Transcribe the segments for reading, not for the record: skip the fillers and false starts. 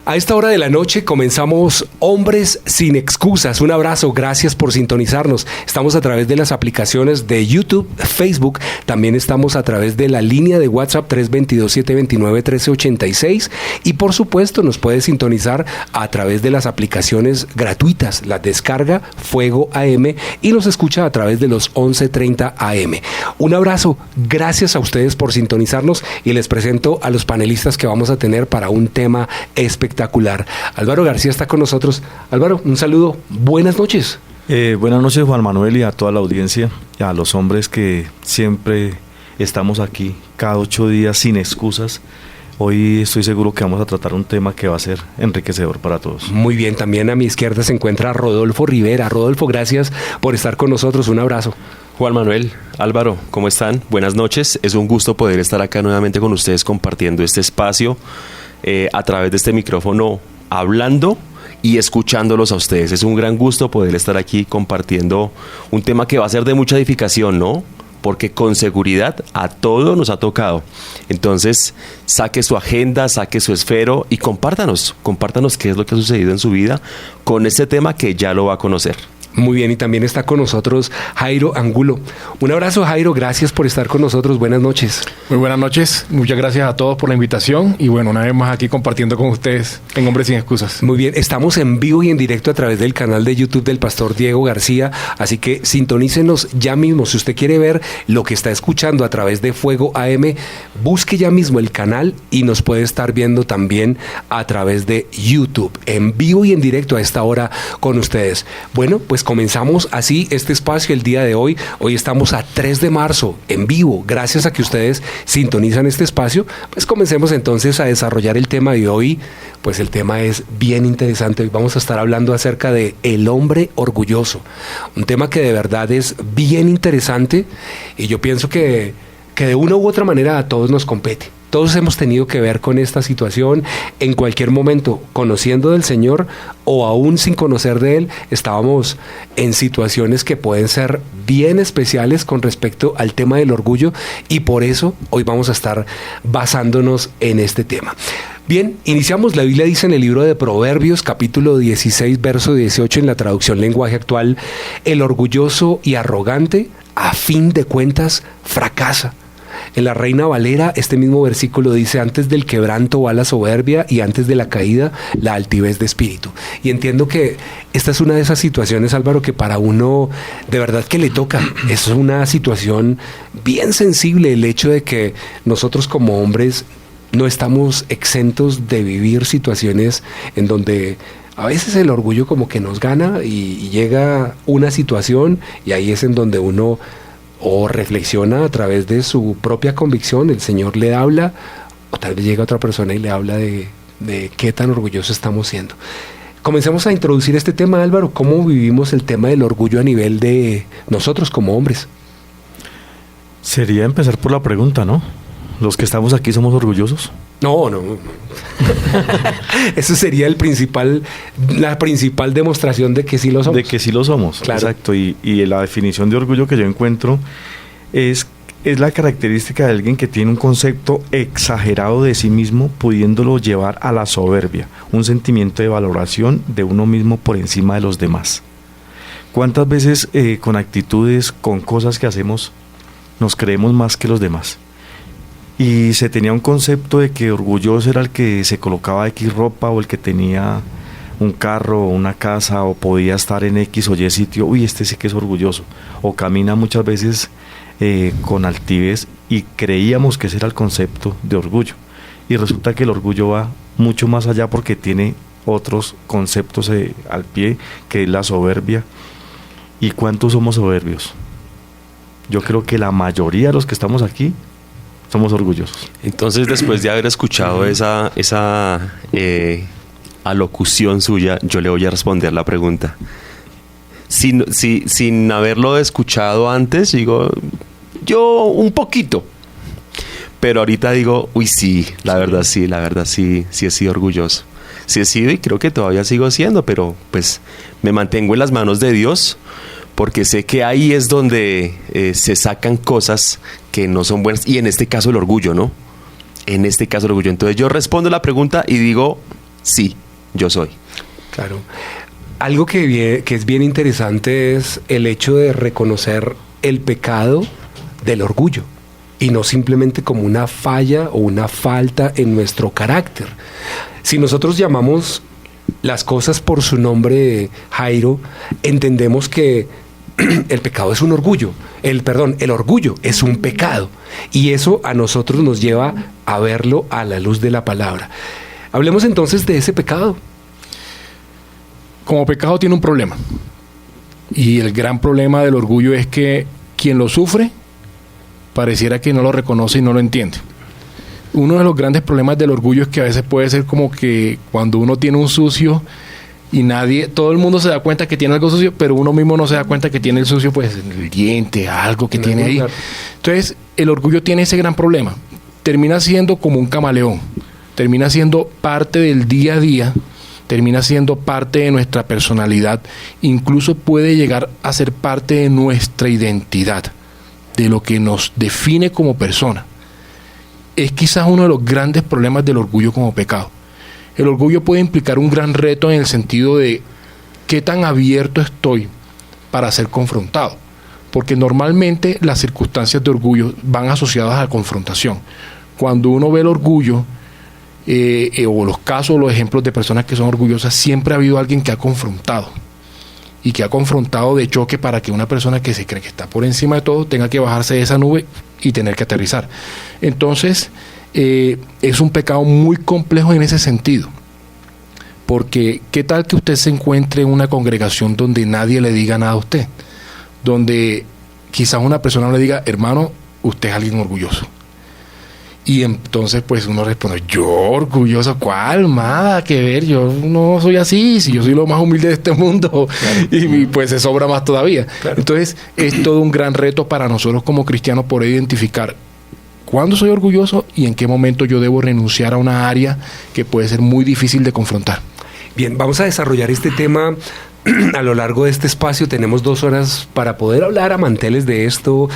A esta hora de la noche comenzamos Hombres sin Excusas. Un abrazo, gracias por sintonizarnos. Estamos a través de las aplicaciones de YouTube, Facebook. También estamos a través de la línea de WhatsApp 322-729-1386. Y por supuesto nos puede sintonizar a través de las aplicaciones gratuitas. Las descarga Fuego AM y nos escucha a través de los 11:30 AM. Un abrazo, gracias a ustedes por sintonizarnos y les presento a los panelistas que vamos a tener para un tema espectacular. Álvaro García está con nosotros. Álvaro, un saludo. Buenas noches. Buenas noches, Juan Manuel, y a toda la audiencia, y a los hombres que siempre estamos aquí cada 8 días sin excusas. Hoy estoy seguro que vamos a tratar un tema que va a ser enriquecedor para todos. Muy bien, también a mi izquierda se encuentra Rodolfo Rivera. Rodolfo, gracias por estar con nosotros. Un abrazo. Juan Manuel, Álvaro, ¿cómo están? Buenas noches. Es un gusto poder estar acá nuevamente con ustedes compartiendo este espacio a través de este micrófono, hablando y escuchándolos a ustedes. Es un gran gusto poder estar aquí compartiendo un tema que va a ser de mucha edificación, ¿no? Porque con seguridad a todos nos ha tocado. Entonces, saque su agenda, saque su esfero y compártanos qué es lo que ha sucedido en su vida con este tema que ya lo va a conocer. Muy bien, y también está con nosotros Jairo Angulo. Un abrazo, Jairo, gracias por estar con nosotros. Buenas noches. Muy buenas noches, muchas gracias a todos por la invitación y bueno, una vez más aquí compartiendo con ustedes en Hombres sin Excusas. Muy bien, estamos en vivo y en directo a través del canal de YouTube del Pastor Diego García, así que sintonícenos ya mismo. Si usted quiere ver lo que está escuchando a través de Fuego AM, busque ya mismo el canal y nos puede estar viendo también a través de YouTube, en vivo y en directo a esta hora con ustedes. Bueno, pues comenzamos así este espacio el día de hoy. Hoy estamos a 3 de marzo en vivo. Gracias a que ustedes sintonizan este espacio, pues comencemos entonces a desarrollar el tema de hoy. Pues el tema es bien interesante. Hoy vamos a estar hablando acerca de el hombre orgulloso. Un tema que de verdad es bien interesante y yo pienso que de una u otra manera a todos nos compete. Todos hemos tenido que ver con esta situación en cualquier momento, conociendo del Señor o aún sin conocer de Él. Estábamos en situaciones que pueden ser bien especiales con respecto al tema del orgullo y por eso hoy vamos a estar basándonos en este tema. Bien, iniciamos. La Biblia dice en el libro de Proverbios, capítulo 16, verso 18, en la traducción lenguaje actual: el orgulloso y arrogante, a fin de cuentas, fracasa. En la Reina Valera, este mismo versículo dice: antes del quebranto va la soberbia y antes de la caída la altivez de espíritu. Y entiendo que esta es una de esas situaciones, Álvaro, que para uno de verdad que le toca. Es una situación bien sensible, el hecho de que nosotros como hombres no estamos exentos de vivir situaciones en donde a veces el orgullo como que nos gana y llega una situación y ahí es en donde uno o reflexiona a través de su propia convicción, el Señor le habla, o tal vez llega otra persona y le habla de qué tan orgullosos estamos siendo. Comencemos a introducir este tema, Álvaro. ¿Cómo vivimos el tema del orgullo a nivel de nosotros como hombres? Sería empezar por la pregunta, ¿no? ¿Los que estamos aquí somos orgullosos? No. Eso sería la principal demostración de que sí lo somos. De que sí lo somos, claro. Exacto. Y la definición de orgullo que yo encuentro es la característica de alguien que tiene un concepto exagerado de sí mismo, pudiéndolo llevar a la soberbia, un sentimiento de valoración de uno mismo por encima de los demás. ¿Cuántas veces con actitudes, con cosas que hacemos, nos creemos más que los demás? Y se tenía un concepto de que orgulloso era el que se colocaba X ropa o el que tenía un carro o una casa o podía estar en X o Y sitio. Uy, este sí que es orgulloso. O camina muchas veces con altivez y creíamos que ese era el concepto de orgullo. Y resulta que el orgullo va mucho más allá porque tiene otros conceptos al pie, que es la soberbia. ¿Y cuántos somos soberbios? Yo creo que la mayoría de los que estamos aquí somos orgullosos. Entonces, después de haber escuchado esa alocución suya, yo le voy a responder la pregunta. Sin haberlo escuchado antes, digo, yo un poquito. Pero ahorita digo, uy, sí, la verdad sí he sido orgulloso. Sí he sido y creo que todavía sigo siendo, pero pues me mantengo en las manos de Dios, porque sé que ahí es donde se sacan cosas que no son buenas, y en este caso el orgullo, ¿no? En este caso el orgullo. Entonces yo respondo la pregunta y digo, sí, yo soy. Claro. Algo que es bien interesante es el hecho de reconocer el pecado del orgullo y no simplemente como una falla o una falta en nuestro carácter. Si nosotros llamamos las cosas por su nombre, Jairo, entendemos que el pecado es un orgullo. El orgullo es un pecado. Y eso a nosotros nos lleva a verlo a la luz de la palabra. Hablemos entonces de ese pecado. Como pecado tiene un problema. Y el gran problema del orgullo es que quien lo sufre pareciera que no lo reconoce y no lo entiende. Uno de los grandes problemas del orgullo es que a veces puede ser como que cuando uno tiene un sucio y todo el mundo se da cuenta que tiene algo sucio, pero uno mismo no se da cuenta que tiene el sucio, pues el diente, algo que tiene ahí. Entonces, el orgullo tiene ese gran problema. Termina siendo como un camaleón, termina siendo parte del día a día, termina siendo parte de nuestra personalidad, incluso puede llegar a ser parte de nuestra identidad, de lo que nos define como persona. Es quizás uno de los grandes problemas del orgullo como pecado. El orgullo puede implicar un gran reto en el sentido de qué tan abierto estoy para ser confrontado, porque normalmente las circunstancias de orgullo van asociadas a la confrontación. Cuando uno ve el orgullo, o los casos, los ejemplos de personas que son orgullosas, siempre ha habido alguien que ha confrontado y que ha confrontado de choque para que una persona que se cree que está por encima de todo tenga que bajarse de esa nube y tener que aterrizar. Entonces, es un pecado muy complejo en ese sentido, porque ¿qué tal que usted se encuentre en una congregación donde nadie le diga nada a usted? Donde quizás una persona le diga, hermano, usted es alguien orgulloso. Y entonces pues uno responde, yo orgulloso, ¿cuál? Nada que ver, yo no soy así, si yo soy lo más humilde de este mundo. Claro. Y pues se sobra más todavía. Claro. Entonces es todo un gran reto para nosotros como cristianos poder identificar cuándo soy orgulloso y en qué momento yo debo renunciar a una área que puede ser muy difícil de confrontar. Bien, vamos a desarrollar este tema a lo largo de este espacio. Tenemos 2 horas para poder hablar a manteles de esto,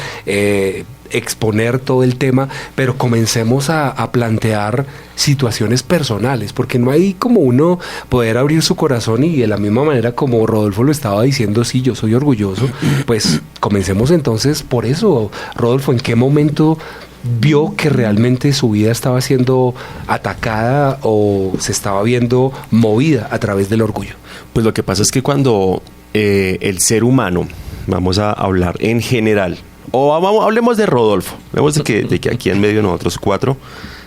exponer todo el tema, pero comencemos a plantear situaciones personales, porque no hay como uno poder abrir su corazón y de la misma manera como Rodolfo lo estaba diciendo, sí, yo soy orgulloso, pues comencemos entonces por eso. Rodolfo, ¿en qué momento vio que realmente su vida estaba siendo atacada o se estaba viendo movida a través del orgullo? Pues lo que pasa es que cuando el ser humano, vamos a hablar en general, hablemos de Rodolfo, hablemos de que aquí en medio de nosotros 4,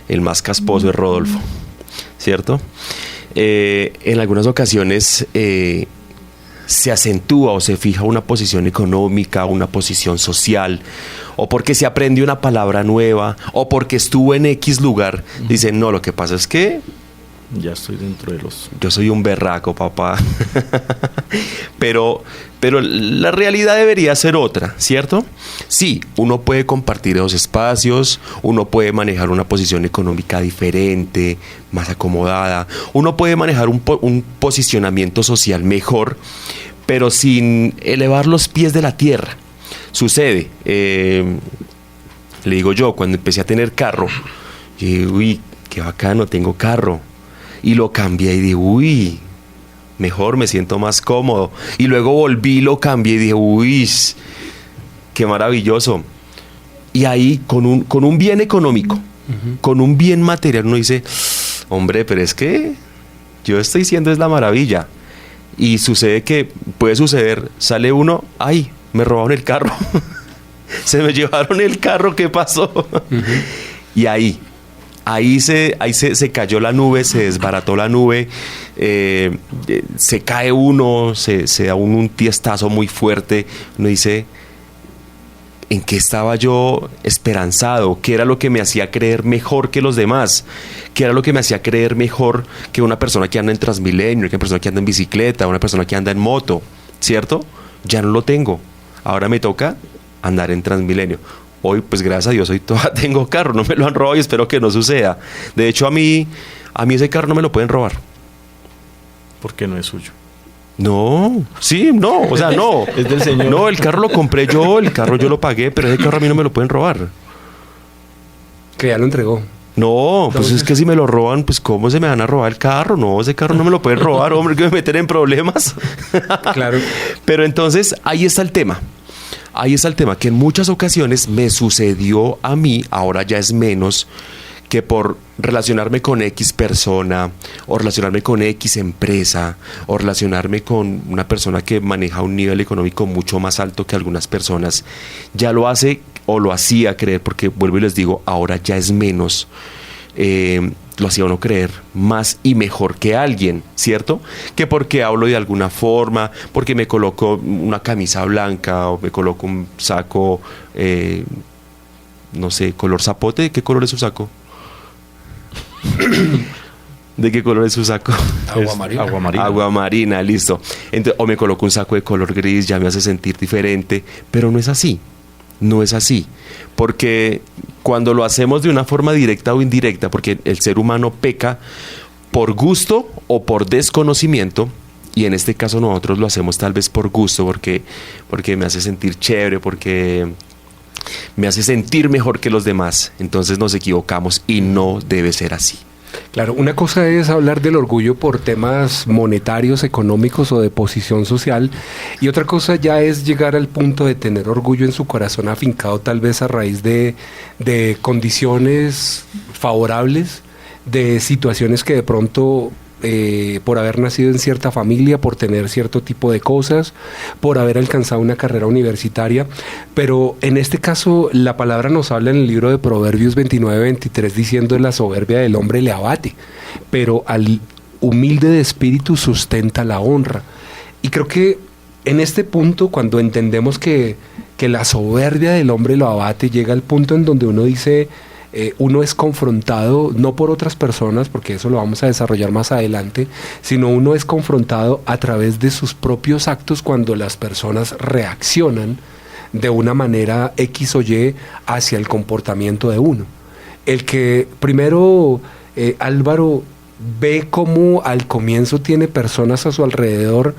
el más casposo es Rodolfo, ¿cierto? En algunas ocasiones se acentúa o se fija una posición económica, una posición social, o porque se aprende una palabra nueva, o porque estuvo en X lugar, dicen, no, lo que pasa es que ya estoy dentro de los... yo soy un berraco, papá. pero la realidad debería ser otra, ¿cierto? Sí, uno puede compartir esos espacios, uno puede manejar una posición económica diferente, más acomodada, uno puede manejar un posicionamiento social mejor, pero sin elevar los pies de la tierra. Sucede, le digo yo, cuando empecé a tener carro, yo digo, uy, qué bacano, tengo carro. Y lo cambié y dije, uy, mejor, me siento más cómodo. Y luego volví y lo cambié y dije, uy, qué maravilloso. Y ahí, con un bien económico, con un bien material, uno dice, hombre, pero es que yo estoy siendo es la maravilla. Y sucede que, puede suceder, sale uno, ay, me robaron el carro. Se me llevaron el carro, ¿qué pasó? Y ahí se cayó la nube, se desbarató la nube, se cae uno, se da un tiestazo muy fuerte. Uno dice, ¿en qué estaba yo esperanzado? ¿Qué era lo que me hacía creer mejor que los demás? ¿Qué era lo que me hacía creer mejor que una persona que anda en Transmilenio, que una persona que anda en bicicleta, una persona que anda en moto? ¿Cierto? Ya no lo tengo. Ahora me toca andar en Transmilenio. Hoy, pues gracias a Dios, hoy todavía tengo carro, no me lo han robado y espero que no suceda. De hecho, a mí ese carro no me lo pueden robar. Porque no es suyo. No, sí, no, o sea, no. Es del señor. No, el carro lo compré yo, el carro yo lo pagué, pero ese carro a mí no me lo pueden robar. Que ya lo entregó. No, pues Entonces- es que si me lo roban, pues ¿cómo se me van a robar el carro? No, ese carro no me lo pueden robar, hombre, que me meten en problemas. Claro. Pero entonces ahí está el tema. Ahí está el tema, que en muchas ocasiones me sucedió a mí, ahora ya es menos, que por relacionarme con X persona, o relacionarme con X empresa, o relacionarme con una persona que maneja un nivel económico mucho más alto que algunas personas, ya lo hace o lo hacía creer, porque vuelvo y les digo, ahora ya es menos, lo hacía uno creer más y mejor que alguien, ¿cierto? Que porque hablo de alguna forma, porque me coloco una camisa blanca o me coloco un saco, no sé, color zapote. ¿De qué color es su saco? ¿De qué color es su saco? Agua marina. Agua marina. Agua marina, listo. Entonces, o me coloco un saco de color gris, ya me hace sentir diferente, pero no es así. No es así. Porque cuando lo hacemos de una forma directa o indirecta, porque el ser humano peca por gusto o por desconocimiento, y en este caso nosotros lo hacemos tal vez por gusto, porque me hace sentir chévere, porque me hace sentir mejor que los demás. Entonces nos equivocamos y no debe ser así. Claro, una cosa es hablar del orgullo por temas monetarios, económicos o de posición social, y otra cosa ya es llegar al punto de tener orgullo en su corazón afincado tal vez a raíz de condiciones favorables, de situaciones que de pronto por haber nacido en cierta familia, por tener cierto tipo de cosas, por haber alcanzado una carrera universitaria. Pero en este caso la palabra nos habla en el libro de Proverbios 29-23 diciendo: la soberbia del hombre le abate, pero al humilde de espíritu sustenta la honra. Y creo que en este punto, cuando entendemos que la soberbia del hombre lo abate, llega al punto en donde uno dice... uno es confrontado no por otras personas, porque eso lo vamos a desarrollar más adelante, sino uno es confrontado a través de sus propios actos cuando las personas reaccionan de una manera X o Y hacia el comportamiento de uno. El que primero Álvaro ve cómo al comienzo tiene personas a su alrededor,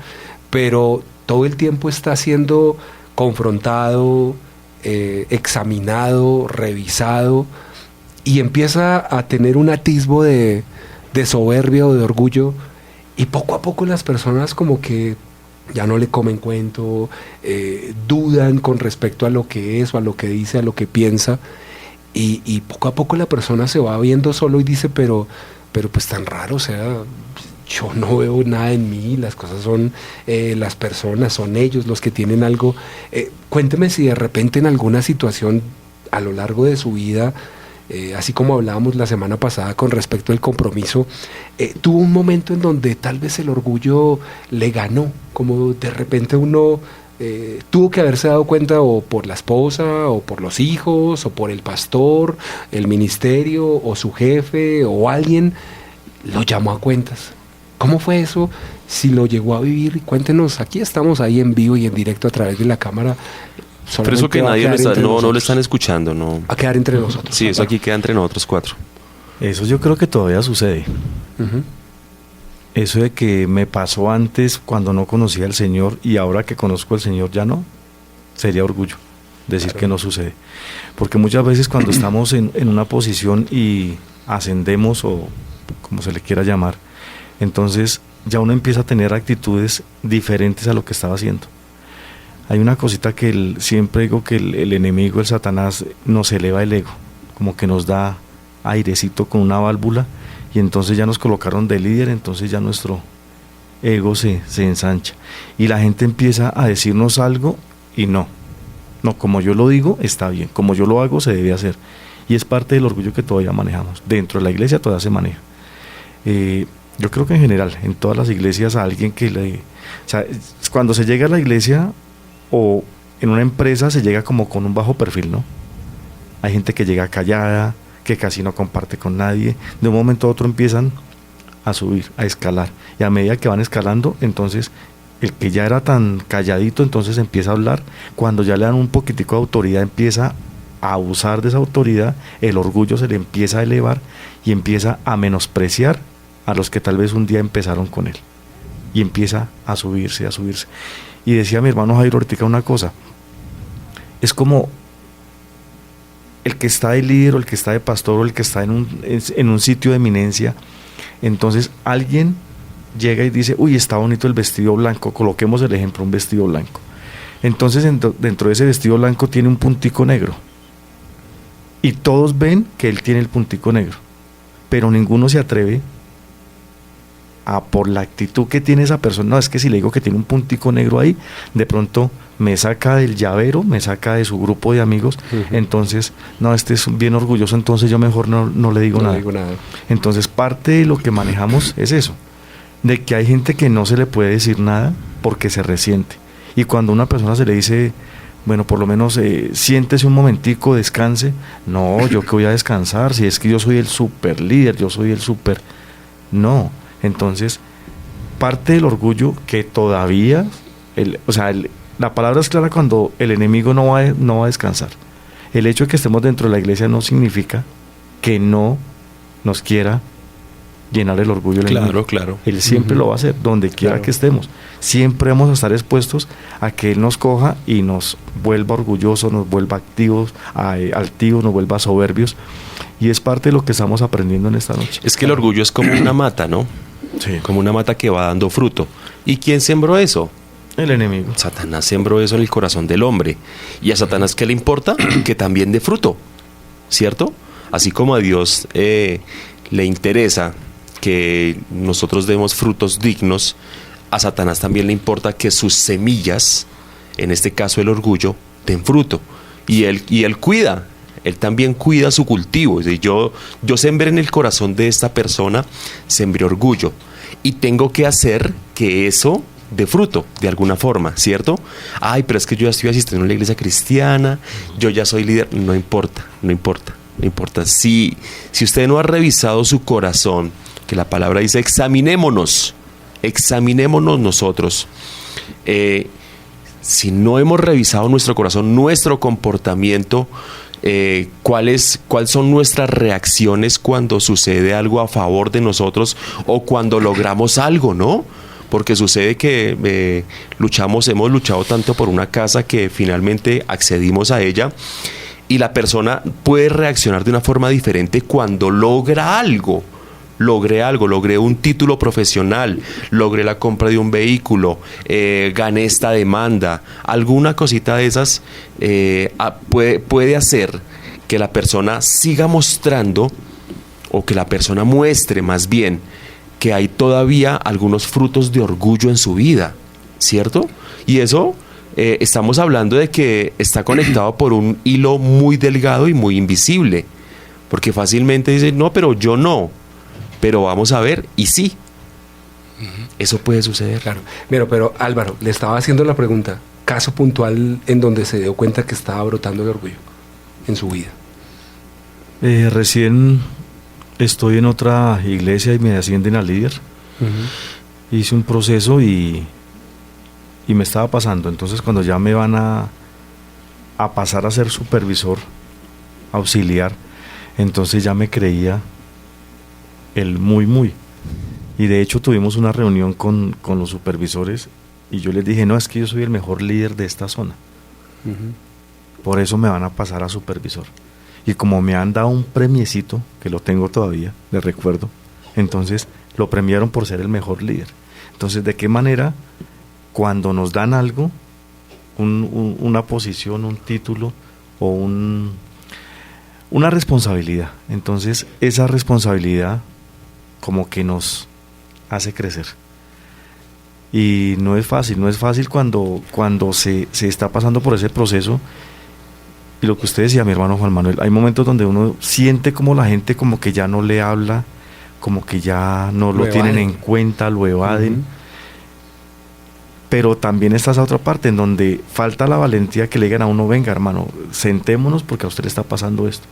pero todo el tiempo está siendo confrontado, examinado, revisado, y empieza a tener un atisbo de soberbia o de orgullo, y poco a poco las personas como que ya no le comen cuento, dudan con respecto a lo que es o a lo que dice, a lo que piensa, y poco a poco la persona se va viendo solo y dice, pero pues tan raro, o sea, yo no veo nada en mí, las cosas son las personas, son ellos los que tienen algo. Cuénteme si de repente en alguna situación a lo largo de su vida, así como hablábamos la semana pasada con respecto al compromiso, tuvo un momento en donde tal vez el orgullo le ganó, como de repente uno tuvo que haberse dado cuenta, o por la esposa, o por los hijos, o por el pastor, el ministerio, o su jefe, o alguien lo llamó a cuentas. ¿Cómo fue eso? Si lo llegó a vivir, cuéntenos. Aquí estamos ahí en vivo y en directo a través de la cámara. Pero eso que Va a nadie quedar lo está, entre no nosotros. lo están escuchando, no. Va a quedar entre nosotros. Sí, eso aquí queda entre nosotros cuatro. Eso yo creo que todavía sucede. Ujú. Eso de que me pasó antes cuando no conocía al Señor y ahora que conozco al Señor ya no, sería orgullo decir Claro. que no sucede. Porque muchas veces cuando estamos en una posición y ascendemos, o como se le quiera llamar, entonces ya uno empieza a tener actitudes diferentes a lo que estaba haciendo. Hay una cosita que siempre digo que el enemigo, el Satanás, nos eleva el ego, como que nos da airecito con una válvula, y entonces ya nos colocaron de líder, entonces ya nuestro ego se ensancha. Y la gente empieza a decirnos algo y no, como yo lo digo está bien, como yo lo hago se debe hacer. Y es parte del orgullo que todavía manejamos. Dentro de la iglesia todavía se maneja. Yo creo que en general, en todas las iglesias, a alguien que o sea, cuando se llega a la iglesia o en una empresa se llega como con un bajo perfil, ¿no? Hay gente que llega callada, que casi no comparte con nadie. De un momento a otro empiezan a subir, a escalar. Y a medida que van escalando, entonces el que ya era tan calladito, entonces empieza a hablar. Cuando ya le dan un poquitico de autoridad, empieza a abusar de esa autoridad. El orgullo se le empieza a elevar y empieza a menospreciar a los que tal vez un día empezaron con él. Y empieza a subirse, a subirse. Y decía mi hermano Jairo ahorita una cosa, es como el que está de líder o el que está de pastor o el que está en un sitio de eminencia, entonces alguien llega y dice, uy, está bonito el vestido blanco, coloquemos el ejemplo, un vestido blanco. Entonces dentro de ese vestido blanco tiene un puntico negro. Y todos ven que él tiene el puntico negro, pero ninguno se atreve a, por la actitud que tiene esa persona, no, es que si le digo que tiene un puntico negro ahí, de pronto me saca del llavero, me saca de su grupo de amigos, entonces, no, este es bien orgulloso, entonces yo mejor no le digo nada. Entonces parte de lo que manejamos es eso, de que hay gente que no se le puede decir nada porque se resiente. Y cuando a una persona se le dice, bueno, por lo menos siéntese un momentico, descanse. No, yo que voy a descansar, si es que yo soy el super líder, yo soy el super... No, entonces, parte del orgullo que todavía, la palabra es clara cuando el enemigo no va a descansar. El hecho de que estemos dentro de la iglesia no significa que no nos quiera llenar el orgullo del enemigo. Claro. Él siempre lo va a hacer, donde quiera que estemos. Siempre vamos a estar expuestos a que Él nos coja y nos vuelva orgullosos, nos vuelva altivos, nos vuelva soberbios. Y es parte de lo que estamos aprendiendo en esta noche. Es que el orgullo es como una mata, ¿no? Sí. Como una mata que va dando fruto. ¿Y quién sembró eso? El enemigo. Satanás sembró eso en el corazón del hombre. ¿Y a Satanás qué le importa? Que también dé fruto, ¿cierto? Así como a Dios le interesa que nosotros demos frutos dignos, a Satanás también le importa que sus semillas, en este caso el orgullo, den fruto. Y él cuida, él también cuida su cultivo. Es decir, yo sembré en el corazón de esta persona, sembré orgullo. Y tengo que hacer que eso dé fruto, de alguna forma, ¿cierto? Ay, pero es que yo ya estoy asistiendo a una iglesia cristiana, yo ya soy líder. No importa. Si usted no ha revisado su corazón, que la palabra dice, examinémonos nosotros. Si no hemos revisado nuestro corazón, nuestro comportamiento, cuáles son nuestras reacciones cuando sucede algo a favor de nosotros o cuando logramos algo, ¿no? Porque sucede que hemos luchado tanto por una casa que finalmente accedimos a ella, y la persona puede reaccionar de una forma diferente cuando logra algo. Logré un título profesional, logré la compra de un vehículo, gané esta demanda. Alguna cosita de esas puede hacer que la persona siga mostrando, o que la persona muestre más bien, que hay todavía algunos frutos de orgullo en su vida, ¿cierto? Y eso estamos hablando de que está conectado por un hilo muy delgado y muy invisible, porque fácilmente dicen, no, pero yo no. Pero vamos a ver, y sí, eso puede suceder. Claro. Pero Álvaro, le estaba haciendo la pregunta, caso puntual en donde se dio cuenta que estaba brotando el orgullo en su vida. Recién estoy en otra iglesia y me ascienden a líder. Hice un proceso y me estaba pasando. Entonces cuando ya me van a pasar a ser supervisor, auxiliar, entonces ya me creía el muy. Y de hecho tuvimos una reunión con los supervisores y yo les dije, no, es que yo soy el mejor líder de esta zona. Por eso me van a pasar a supervisor. Y como me han dado un premiecito, que lo tengo todavía, de recuerdo, entonces lo premiaron por ser el mejor líder. Entonces, ¿de qué manera cuando nos dan algo, una posición, un título o una responsabilidad? Entonces, esa responsabilidad como que nos hace crecer. Y no es fácil cuando se está pasando por ese proceso. Y lo que usted decía, mi hermano Juan Manuel, hay momentos donde uno siente como la gente como que ya no le habla, como que ya no lo tienen en cuenta, lo evaden. Pero también está esa otra parte en donde falta la valentía que le digan a uno, venga hermano, sentémonos porque a usted le está pasando esto.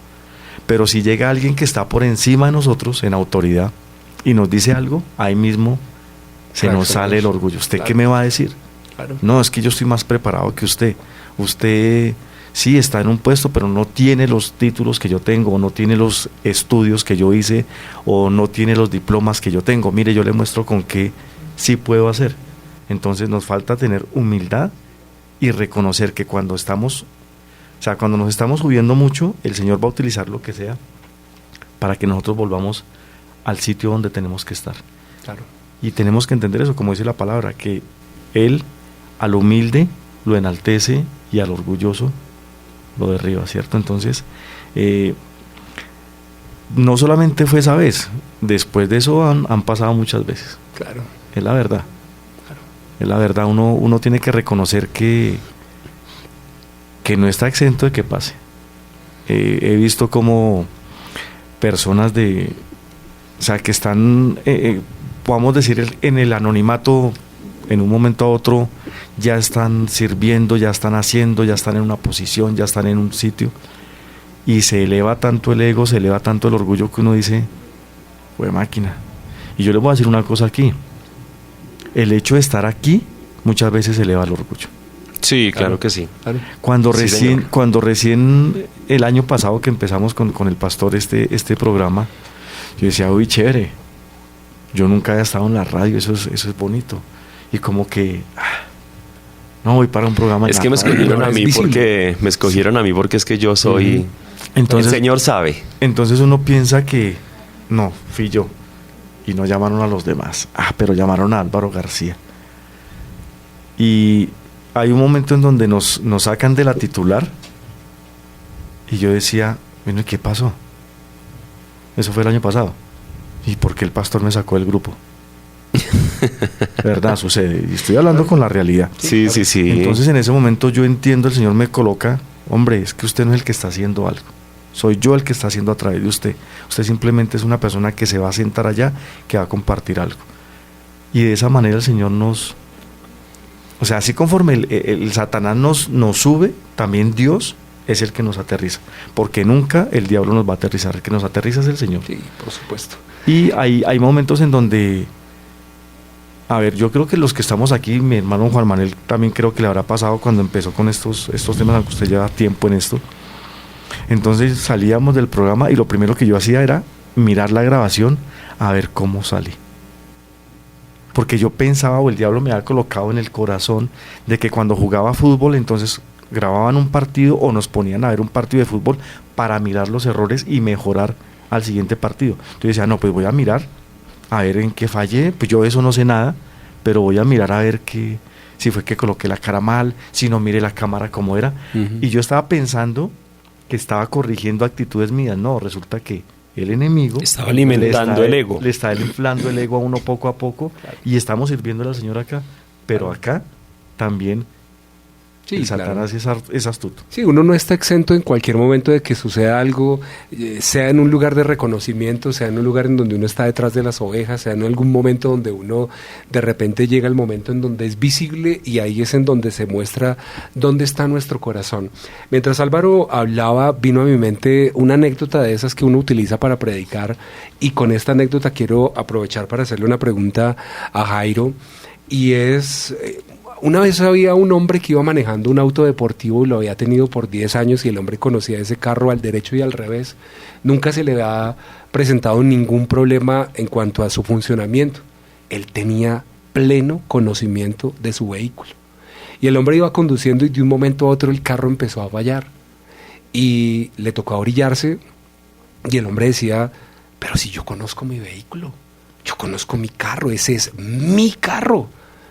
Pero si llega alguien que está por encima de nosotros en autoridad y nos dice algo, ahí mismo se nos sale el orgullo. ¿Usted qué me va a decir? No, es que yo estoy más preparado que usted. Usted sí está en un puesto, pero no tiene los títulos que yo tengo, o no tiene los estudios que yo hice, o no tiene los diplomas que yo tengo. Mire, yo le muestro con qué sí puedo hacer. Entonces nos falta tener humildad y reconocer que cuando estamos O sea, cuando nos estamos subiendo mucho, el Señor va a utilizar lo que sea para que nosotros volvamos al sitio donde tenemos que estar. Claro. Y tenemos que entender eso, como dice la palabra, que Él al humilde lo enaltece y al orgulloso lo derriba, ¿cierto? Entonces, no solamente fue esa vez, después de eso han pasado muchas veces. Claro. Es la verdad. Claro. Es la verdad, uno tiene que reconocer que no está exento de que pase. He visto como personas o sea, que están, podamos decir, en el anonimato, en un momento a otro, ya están sirviendo, ya están haciendo, ya están en una posición, ya están en un sitio, y se eleva tanto el ego, se eleva tanto el orgullo que uno dice, ¡jue máquina! Y yo les voy a decir una cosa aquí. El hecho de estar aquí muchas veces eleva el orgullo. Sí, claro que sí. Claro. Cuando Sí, recién el año pasado que empezamos con el pastor este programa, yo decía, uy, chévere, yo nunca había estado en la radio, eso es bonito. Y como que, no voy para un programa. Es en que la me radio. escogieron a es mí visible. porque es que yo soy... Entonces, el Señor sabe. entonces uno piensa que, no, fui yo. Y no llamaron a los demás. Pero llamaron a Álvaro García. Y hay un momento en donde nos sacan de la titular. Y yo decía, bueno, ¿y qué pasó? Eso fue el año pasado. ¿Y por qué el pastor me sacó del grupo? ¿Verdad? Sucede. Y estoy hablando con la realidad. Sí, sí, sí. Entonces en ese momento yo entiendo, el Señor me coloca, hombre, es que usted no es el que está haciendo algo. Soy yo el que está haciendo a través de usted. Usted simplemente es una persona que se va a sentar allá, que va a compartir algo. Y de esa manera el Señor o sea, así conforme el Satanás nos sube, también Dios es el que nos aterriza. Porque nunca el diablo nos va a aterrizar. El que nos aterriza es el Señor. Sí, por supuesto. Y hay momentos en donde, a ver, yo creo que los que estamos aquí, mi hermano Juan Manuel también creo que le habrá pasado cuando empezó con estos temas, aunque usted lleva tiempo en esto. Entonces salíamos del programa y lo primero que yo hacía era mirar la grabación a ver cómo salí. Porque yo pensaba, o el diablo me había colocado en el corazón, de que cuando jugaba fútbol, entonces grababan un partido o nos ponían a ver un partido de fútbol para mirar los errores y mejorar al siguiente partido. Entonces decía, no, pues voy a mirar a ver en qué fallé, pues yo de eso no sé nada, pero voy a mirar a ver si fue que coloqué la cara mal, si no miré la cámara como era. Y yo estaba pensando que estaba corrigiendo actitudes mías. No, resulta que el enemigo estaba alimentando el ego. Le está inflando el ego a uno poco a poco, y estamos sirviendo al Señor acá, pero acá también Sí, el Satanás es astuto. Sí, uno no está exento en cualquier momento de que suceda algo, sea en un lugar de reconocimiento, sea en un lugar en donde uno está detrás de las ovejas, sea en algún momento donde uno de repente llega el momento en donde es visible, y ahí es en donde se muestra dónde está nuestro corazón. Mientras Álvaro hablaba, vino a mi mente una anécdota de esas que uno utiliza para predicar, y con esta anécdota quiero aprovechar para hacerle una pregunta a Jairo, y es... Una vez había un hombre que iba manejando un auto deportivo y lo había tenido por 10 años, y el hombre conocía ese carro al derecho y al revés. Nunca se le había presentado ningún problema en cuanto a su funcionamiento. Él tenía pleno conocimiento de su vehículo. Y el hombre iba conduciendo y de un momento a otro el carro empezó a fallar. Y le tocó orillarse, y el hombre decía, pero si yo conozco mi vehículo, yo conozco mi carro, ese es mi carro.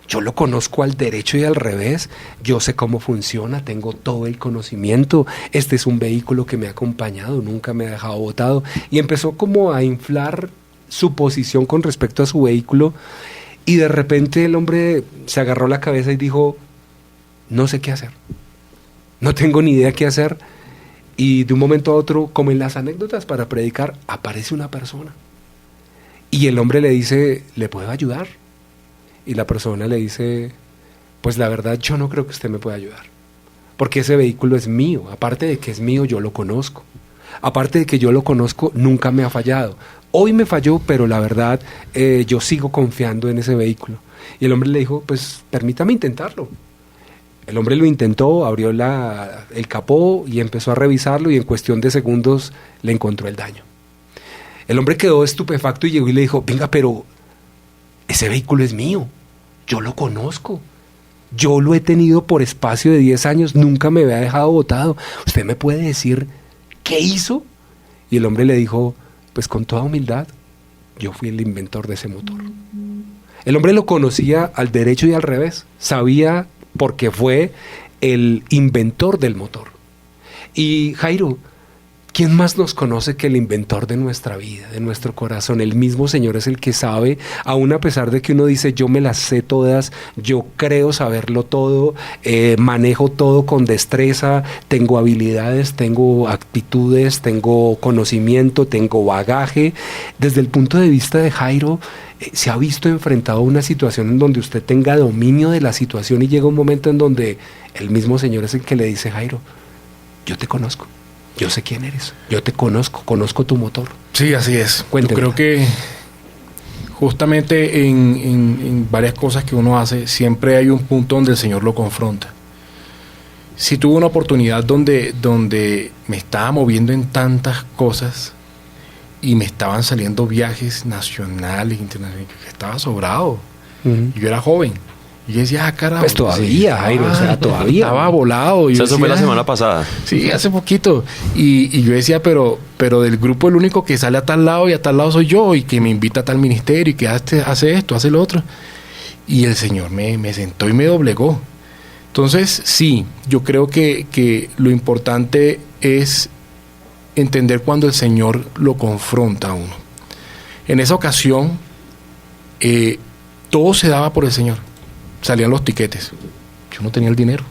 Yo lo conozco al derecho y al revés, yo sé cómo funciona, tengo todo el conocimiento, este es un vehículo que me ha acompañado, nunca me ha dejado botado. Y empezó como a inflar su posición con respecto a su vehículo, y de repente el hombre se agarró la cabeza y dijo, no sé qué hacer, no tengo ni idea qué hacer. Y de un momento a otro, como en las anécdotas para predicar, aparece una persona. Y el hombre le dice, ¿le puedo ayudar? Y la persona le dice, pues la verdad yo no creo que usted me pueda ayudar, porque ese vehículo es mío, aparte de que es mío, yo lo conozco. Aparte de que yo lo conozco, nunca me ha fallado. Hoy me falló, pero la verdad yo sigo confiando en ese vehículo. Y el hombre le dijo, pues permítame intentarlo. El hombre lo intentó, abrió el capó y empezó a revisarlo, y en cuestión de segundos le encontró el daño. El hombre quedó estupefacto y llegó y le dijo, venga, pero ese vehículo es mío, yo lo conozco. Yo lo he tenido por espacio de 10 años, nunca me había dejado botado. ¿Usted me puede decir qué hizo? Y el hombre le dijo, pues con toda humildad, yo fui el inventor de ese motor. El hombre lo conocía al derecho y al revés. Sabía porque fue el inventor del motor. Y Jairo, ¿quién más nos conoce que el inventor de nuestra vida, de nuestro corazón? El mismo Señor es el que sabe, aún a pesar de que uno dice, yo me las sé todas, yo creo saberlo todo, manejo todo con destreza, tengo habilidades, tengo actitudes, tengo conocimiento, tengo bagaje. Desde el punto de vista de Jairo, ¿se ha visto enfrentado a una situación en donde usted tenga dominio de la situación y llega un momento en donde el mismo Señor es el que le dice, Jairo, yo te conozco? Yo sé quién eres, yo te conozco tu motor. Sí, así es. Cuénteme. Yo creo que justamente en varias cosas que uno hace, siempre hay un punto donde el Señor lo confronta. Si tuve una oportunidad donde me estaba moviendo en tantas cosas y me estaban saliendo viajes nacionales, internacionales, que estaba sobrado. Yo era joven. Y yo decía, carajo. Pues todavía, Jairo, o sea, todavía. Estaba volado. Eso fue la semana pasada. Sí, hace poquito. Y yo decía, pero del grupo el único que sale a tal lado y a tal lado soy yo, y que me invita a tal ministerio, y que hace esto, hace lo otro. Y el Señor me sentó y me doblegó. Entonces, sí, yo creo que lo importante es entender cuando el Señor lo confronta a uno. En esa ocasión, todo se daba por el Señor. Salían los tiquetes. Yo no tenía el dinero.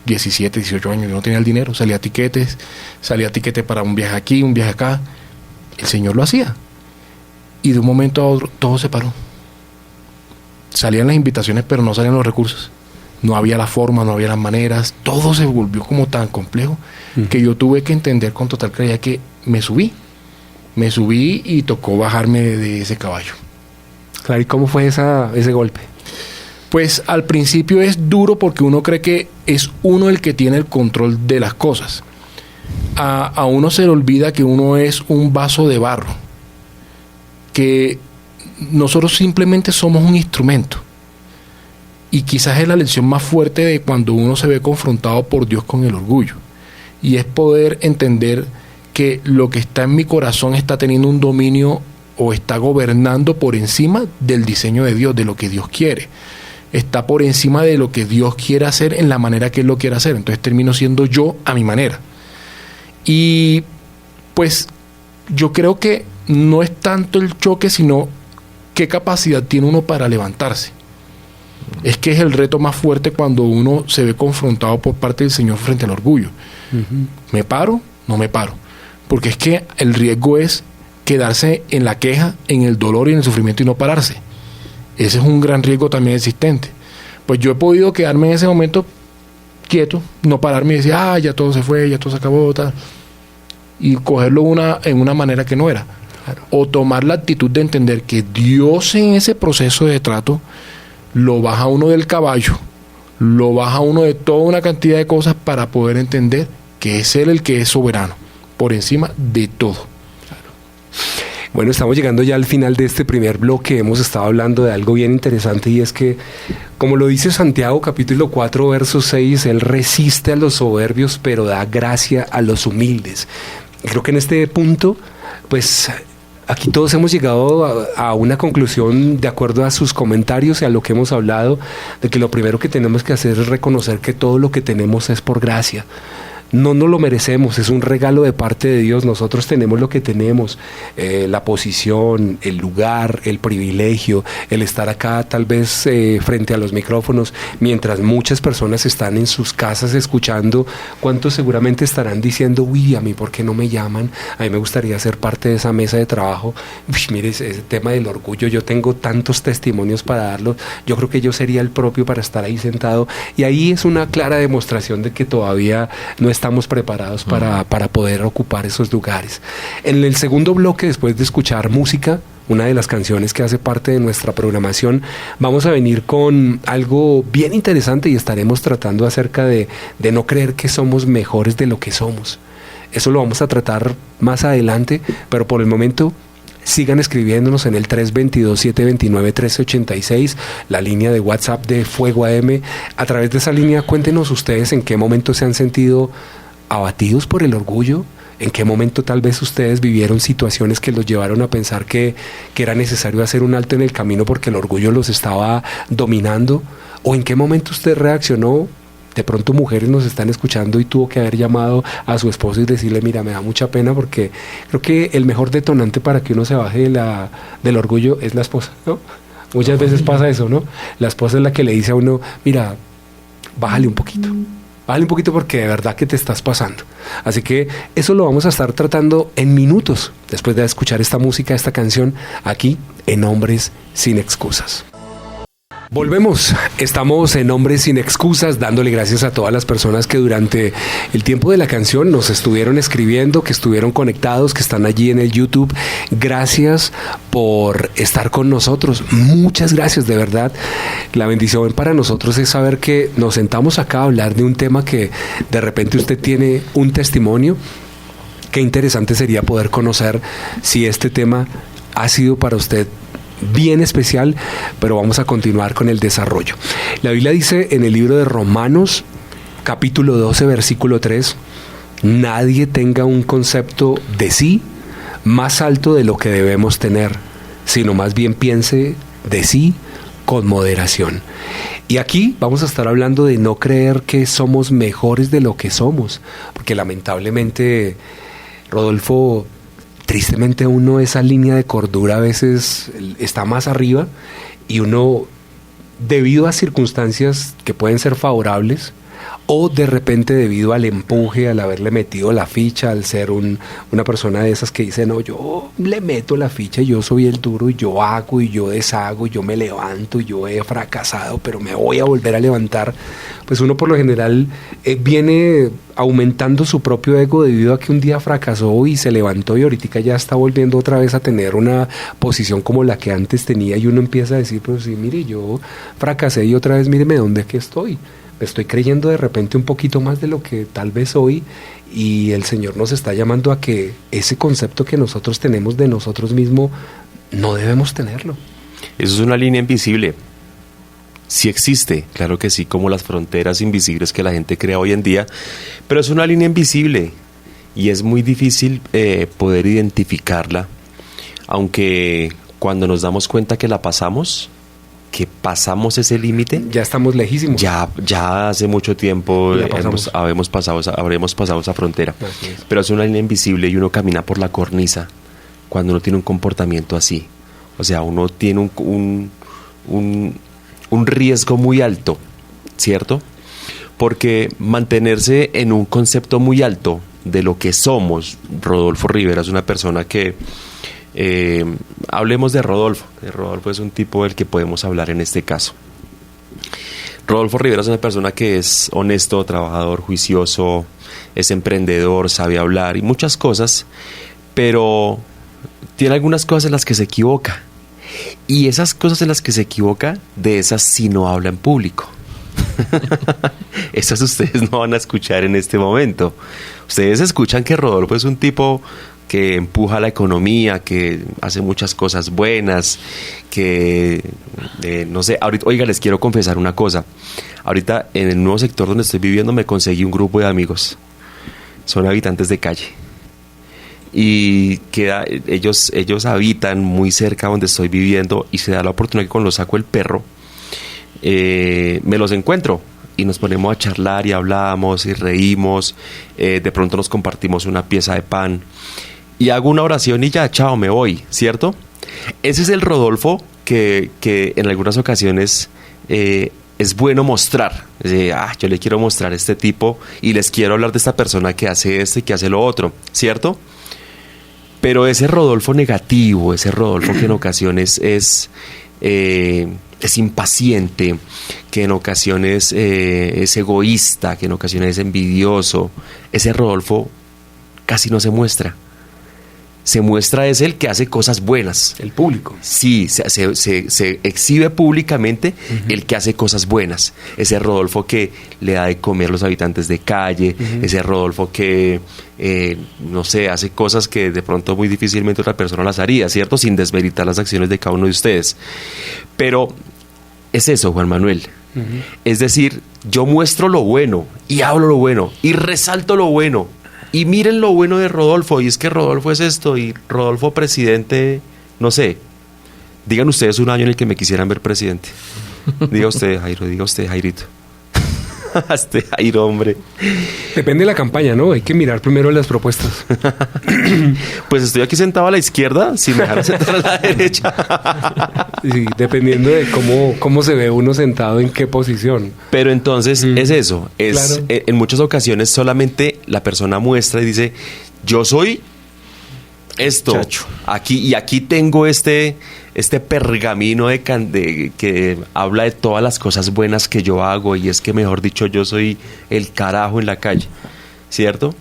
17, 18 años, yo no tenía el dinero. Salía tiquetes para un viaje aquí, un viaje acá. El Señor lo hacía. Y de un momento a otro, todo se paró. Salían las invitaciones, pero no salían los recursos. No había la forma, no había las maneras. Todo se volvió como tan complejo que yo tuve que entender con total claridad que me subí. Me subí y tocó bajarme de ese caballo. Claro, ¿y cómo fue ese golpe? Pues al principio es duro porque uno cree que es uno el que tiene el control de las cosas. A uno se le olvida que uno es un vaso de barro, que nosotros simplemente somos un instrumento. Y quizás es la lección más fuerte de cuando uno se ve confrontado por Dios con el orgullo. Y es poder entender que lo que está en mi corazón está teniendo un dominio o está gobernando por encima del diseño de Dios, de lo que Dios quiere. Está por encima de lo que Dios quiere hacer en la manera que Él lo quiere hacer. Entonces termino siendo yo a mi manera. Y pues yo creo que no es tanto el choque, sino qué capacidad tiene uno para levantarse. Es que es el reto más fuerte cuando uno se ve confrontado por parte del Señor frente al orgullo. ¿Me paro? No me paro. Porque es que el riesgo es quedarse en la queja, en el dolor y en el sufrimiento y no pararse. Ese es un gran riesgo también existente. Pues yo he podido quedarme en ese momento quieto, no pararme y decir, ya todo se fue, ya todo se acabó, tal, y cogerlo en una manera que no era. Claro. O tomar la actitud de entender que Dios en ese proceso de trato lo baja uno del caballo, lo baja uno de toda una cantidad de cosas para poder entender que es Él el que es soberano, por encima de todo. Bueno, estamos llegando ya al final de este primer bloque. Hemos estado hablando de algo bien interesante y es que, como lo dice Santiago capítulo 4, verso 6, Él resiste a los soberbios, pero da gracia a los humildes. Creo que en este punto, pues aquí todos hemos llegado a una conclusión de acuerdo a sus comentarios y a lo que hemos hablado, de que lo primero que tenemos que hacer es reconocer que todo lo que tenemos es por gracia. No nos lo merecemos, es un regalo de parte de Dios. Nosotros tenemos lo que tenemos, la posición, el lugar, el privilegio, el estar acá tal vez frente a los micrófonos, mientras muchas personas están en sus casas escuchando. ¿Cuántos seguramente estarán diciendo, uy, a mí por qué no me llaman? A mí me gustaría ser parte de esa mesa de trabajo. Uy, mire, ese tema del orgullo, yo tengo tantos testimonios para darlos. Yo creo que yo sería el propio para estar ahí sentado. Y ahí es una clara demostración de que todavía no estamos preparados para poder ocupar esos lugares. En el segundo bloque, después de escuchar música, una de las canciones que hace parte de nuestra programación, vamos a venir con algo bien interesante y estaremos tratando acerca de no creer que somos mejores de lo que somos. Eso lo vamos a tratar más adelante, pero por el momento sigan escribiéndonos en el 322-729-1386, la línea de WhatsApp de Fuego AM. A través de esa línea, cuéntenos ustedes en qué momento se han sentido abatidos por el orgullo, en qué momento tal vez ustedes vivieron situaciones que los llevaron a pensar que era necesario hacer un alto en el camino porque el orgullo los estaba dominando, o en qué momento usted reaccionó. De pronto mujeres nos están escuchando y tuvo que haber llamado a su esposo y decirle, mira, me da mucha pena, porque creo que el mejor detonante para que uno se baje del orgullo es la esposa, ¿no? Muchas veces pasa eso, ¿no? La esposa es la que le dice a uno, mira, bájale un poquito porque de verdad que te estás pasando. Así que eso lo vamos a estar tratando en minutos, después de escuchar esta música, esta canción, aquí en Hombres Sin Excusas. Volvemos, estamos en Hombres Sin Excusas, dándole gracias a todas las personas que durante el tiempo de la canción nos estuvieron escribiendo, que estuvieron conectados, que están allí en el YouTube. Gracias por estar con nosotros, muchas gracias, de verdad. La bendición para nosotros es saber que nos sentamos acá a hablar de un tema que de repente usted tiene un testimonio. Qué interesante sería poder conocer si este tema ha sido para usted bien especial, pero vamos a continuar con el desarrollo. La Biblia dice en el libro de Romanos, capítulo 12, versículo 3, nadie tenga un concepto de sí más alto de lo que debemos tener, sino más bien piense de sí con moderación. Y aquí vamos a estar hablando de no creer que somos mejores de lo que somos, porque lamentablemente, Rodolfo, tristemente uno, esa línea de cordura a veces está más arriba y uno, debido a circunstancias que pueden ser favorables o de repente debido al empuje, al haberle metido la ficha, al ser una persona de esas que dice, no, yo le meto la ficha y yo soy el duro y yo hago y yo deshago y yo me levanto y yo he fracasado pero me voy a volver a levantar, pues uno por lo general viene aumentando su propio ego debido a que un día fracasó y se levantó y ahorita ya está volviendo otra vez a tener una posición como la que antes tenía, y uno empieza a decir, pues sí, mire, yo fracasé y otra vez míreme dónde es que estoy. Me estoy creyendo de repente un poquito más de lo que tal vez soy, y el Señor nos está llamando a que ese concepto que nosotros tenemos de nosotros mismos no debemos tenerlo. Eso es una línea invisible. Sí existe, claro que sí, como las fronteras invisibles que la gente crea hoy en día, pero es una línea invisible y es muy difícil poder identificarla, aunque cuando nos damos cuenta que la pasamos, que pasamos ese límite, ya estamos lejísimos. Ya hace mucho tiempo habremos pasado esa frontera. Pero es una línea invisible y uno camina por la cornisa cuando uno tiene un comportamiento así. O sea, uno tiene un riesgo muy alto, ¿cierto? Porque mantenerse en un concepto muy alto de lo que somos, Rodolfo Rivera es una persona que hablemos de Rodolfo. Rodolfo es un tipo del que podemos hablar en este caso. Rodolfo Rivera es una persona que es honesto, trabajador, juicioso, es emprendedor, sabe hablar y muchas cosas, pero tiene algunas cosas en las que se equivoca. Y esas cosas en las que se equivoca, de esas sí no habla en público. Esas ustedes no van a escuchar en este momento. Ustedes escuchan que Rodolfo es un tipo que empuja la economía, que hace muchas cosas buenas, que no sé, ahorita, oiga, les quiero confesar una cosa. Ahorita en el nuevo sector donde estoy viviendo me conseguí un grupo de amigos. Son habitantes de calle. Y ellos habitan muy cerca donde estoy viviendo, y se da la oportunidad que cuando saco el perro, me los encuentro y nos ponemos a charlar y hablamos y reímos, de pronto nos compartimos una pieza de pan y hago una oración y ya, chao, me voy, ¿cierto? Ese es el Rodolfo que en algunas ocasiones es bueno mostrar. Yo le quiero mostrar a este tipo y les quiero hablar de esta persona que hace esto y que hace lo otro, ¿cierto? Pero ese Rodolfo negativo, ese Rodolfo que en ocasiones es impaciente, que en ocasiones es egoísta, que en ocasiones es envidioso, ese Rodolfo casi no se muestra. se muestra es el que hace cosas buenas. El público. Sí, se exhibe públicamente el que hace cosas buenas. Ese Rodolfo que le da de comer a los habitantes de calle, ese Rodolfo que, no sé, hace cosas que de pronto muy difícilmente otra persona las haría, ¿cierto? Sin desmeritar las acciones de cada uno de ustedes. Pero es eso, Juan Manuel. Es decir, yo muestro lo bueno y hablo lo bueno y resalto lo bueno. Y miren lo bueno de Rodolfo, y es que Rodolfo es esto, y Rodolfo presidente, no sé. Digan ustedes un año en el que me quisieran ver presidente. Diga usted, Jairo, diga usted, Jairito. Este Jairo, hombre. Depende de la campaña, ¿no? Hay que mirar primero las propuestas. Pues estoy aquí sentado a la izquierda, si me dejaran sentar a la derecha. Sí, dependiendo de cómo se ve uno sentado, en qué posición. Pero entonces es eso, es Claro. en muchas ocasiones solamente la persona muestra y dice, yo soy esto, Chacho. aquí tengo este pergamino que habla de todas las cosas buenas que yo hago, y es que, mejor dicho, yo soy el carajo en la calle, ¿cierto?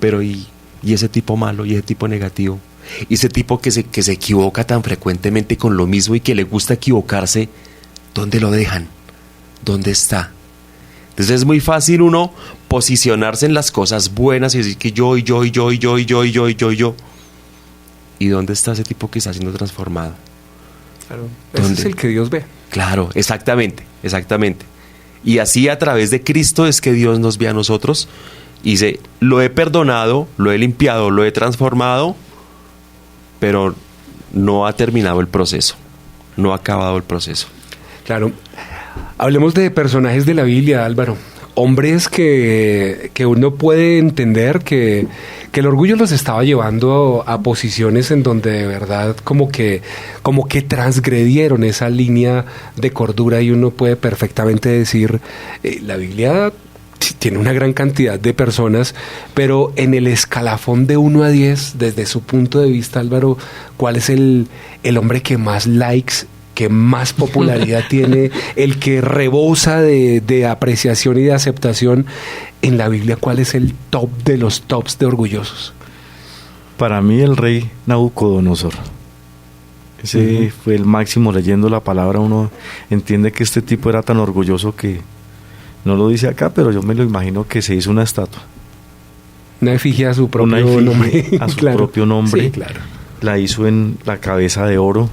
Pero y ese tipo malo, y ese tipo negativo, y ese tipo que se equivoca tan frecuentemente con lo mismo y que le gusta equivocarse, ¿dónde lo dejan? ¿Dónde está? Entonces es muy fácil uno posicionarse en las cosas buenas y decir que yo. ¿Y dónde está ese tipo que está siendo transformado? Claro. Ese ¿Dónde? es el que Dios ve. Claro, exactamente. Y así, a través de Cristo, es que Dios nos ve a nosotros y dice, lo he perdonado, lo he limpiado, lo he transformado, pero no ha terminado el proceso, no ha acabado el proceso. Claro. Hablemos de personajes de la Biblia, Álvaro. Hombres que uno puede entender que el orgullo los estaba llevando a posiciones en donde de verdad como que transgredieron esa línea de cordura, y uno puede perfectamente decir, la Biblia tiene una gran cantidad de personas, pero en el escalafón de 1 a 10, desde su punto de vista, Álvaro, ¿cuál es el hombre que más likes, que más popularidad tiene, el que rebosa de apreciación y de aceptación en la Biblia? ¿Cuál es el top de los tops de orgullosos? Para mí el rey Nabucodonosor. Ese fue el máximo. Leyendo la palabra uno entiende que este tipo era tan orgulloso que no lo dice acá, pero yo me lo imagino que se hizo una estatua. Una efigie a su propio Una efigie nombre. a su Claro. propio nombre. Sí, claro. La hizo en la cabeza de oro.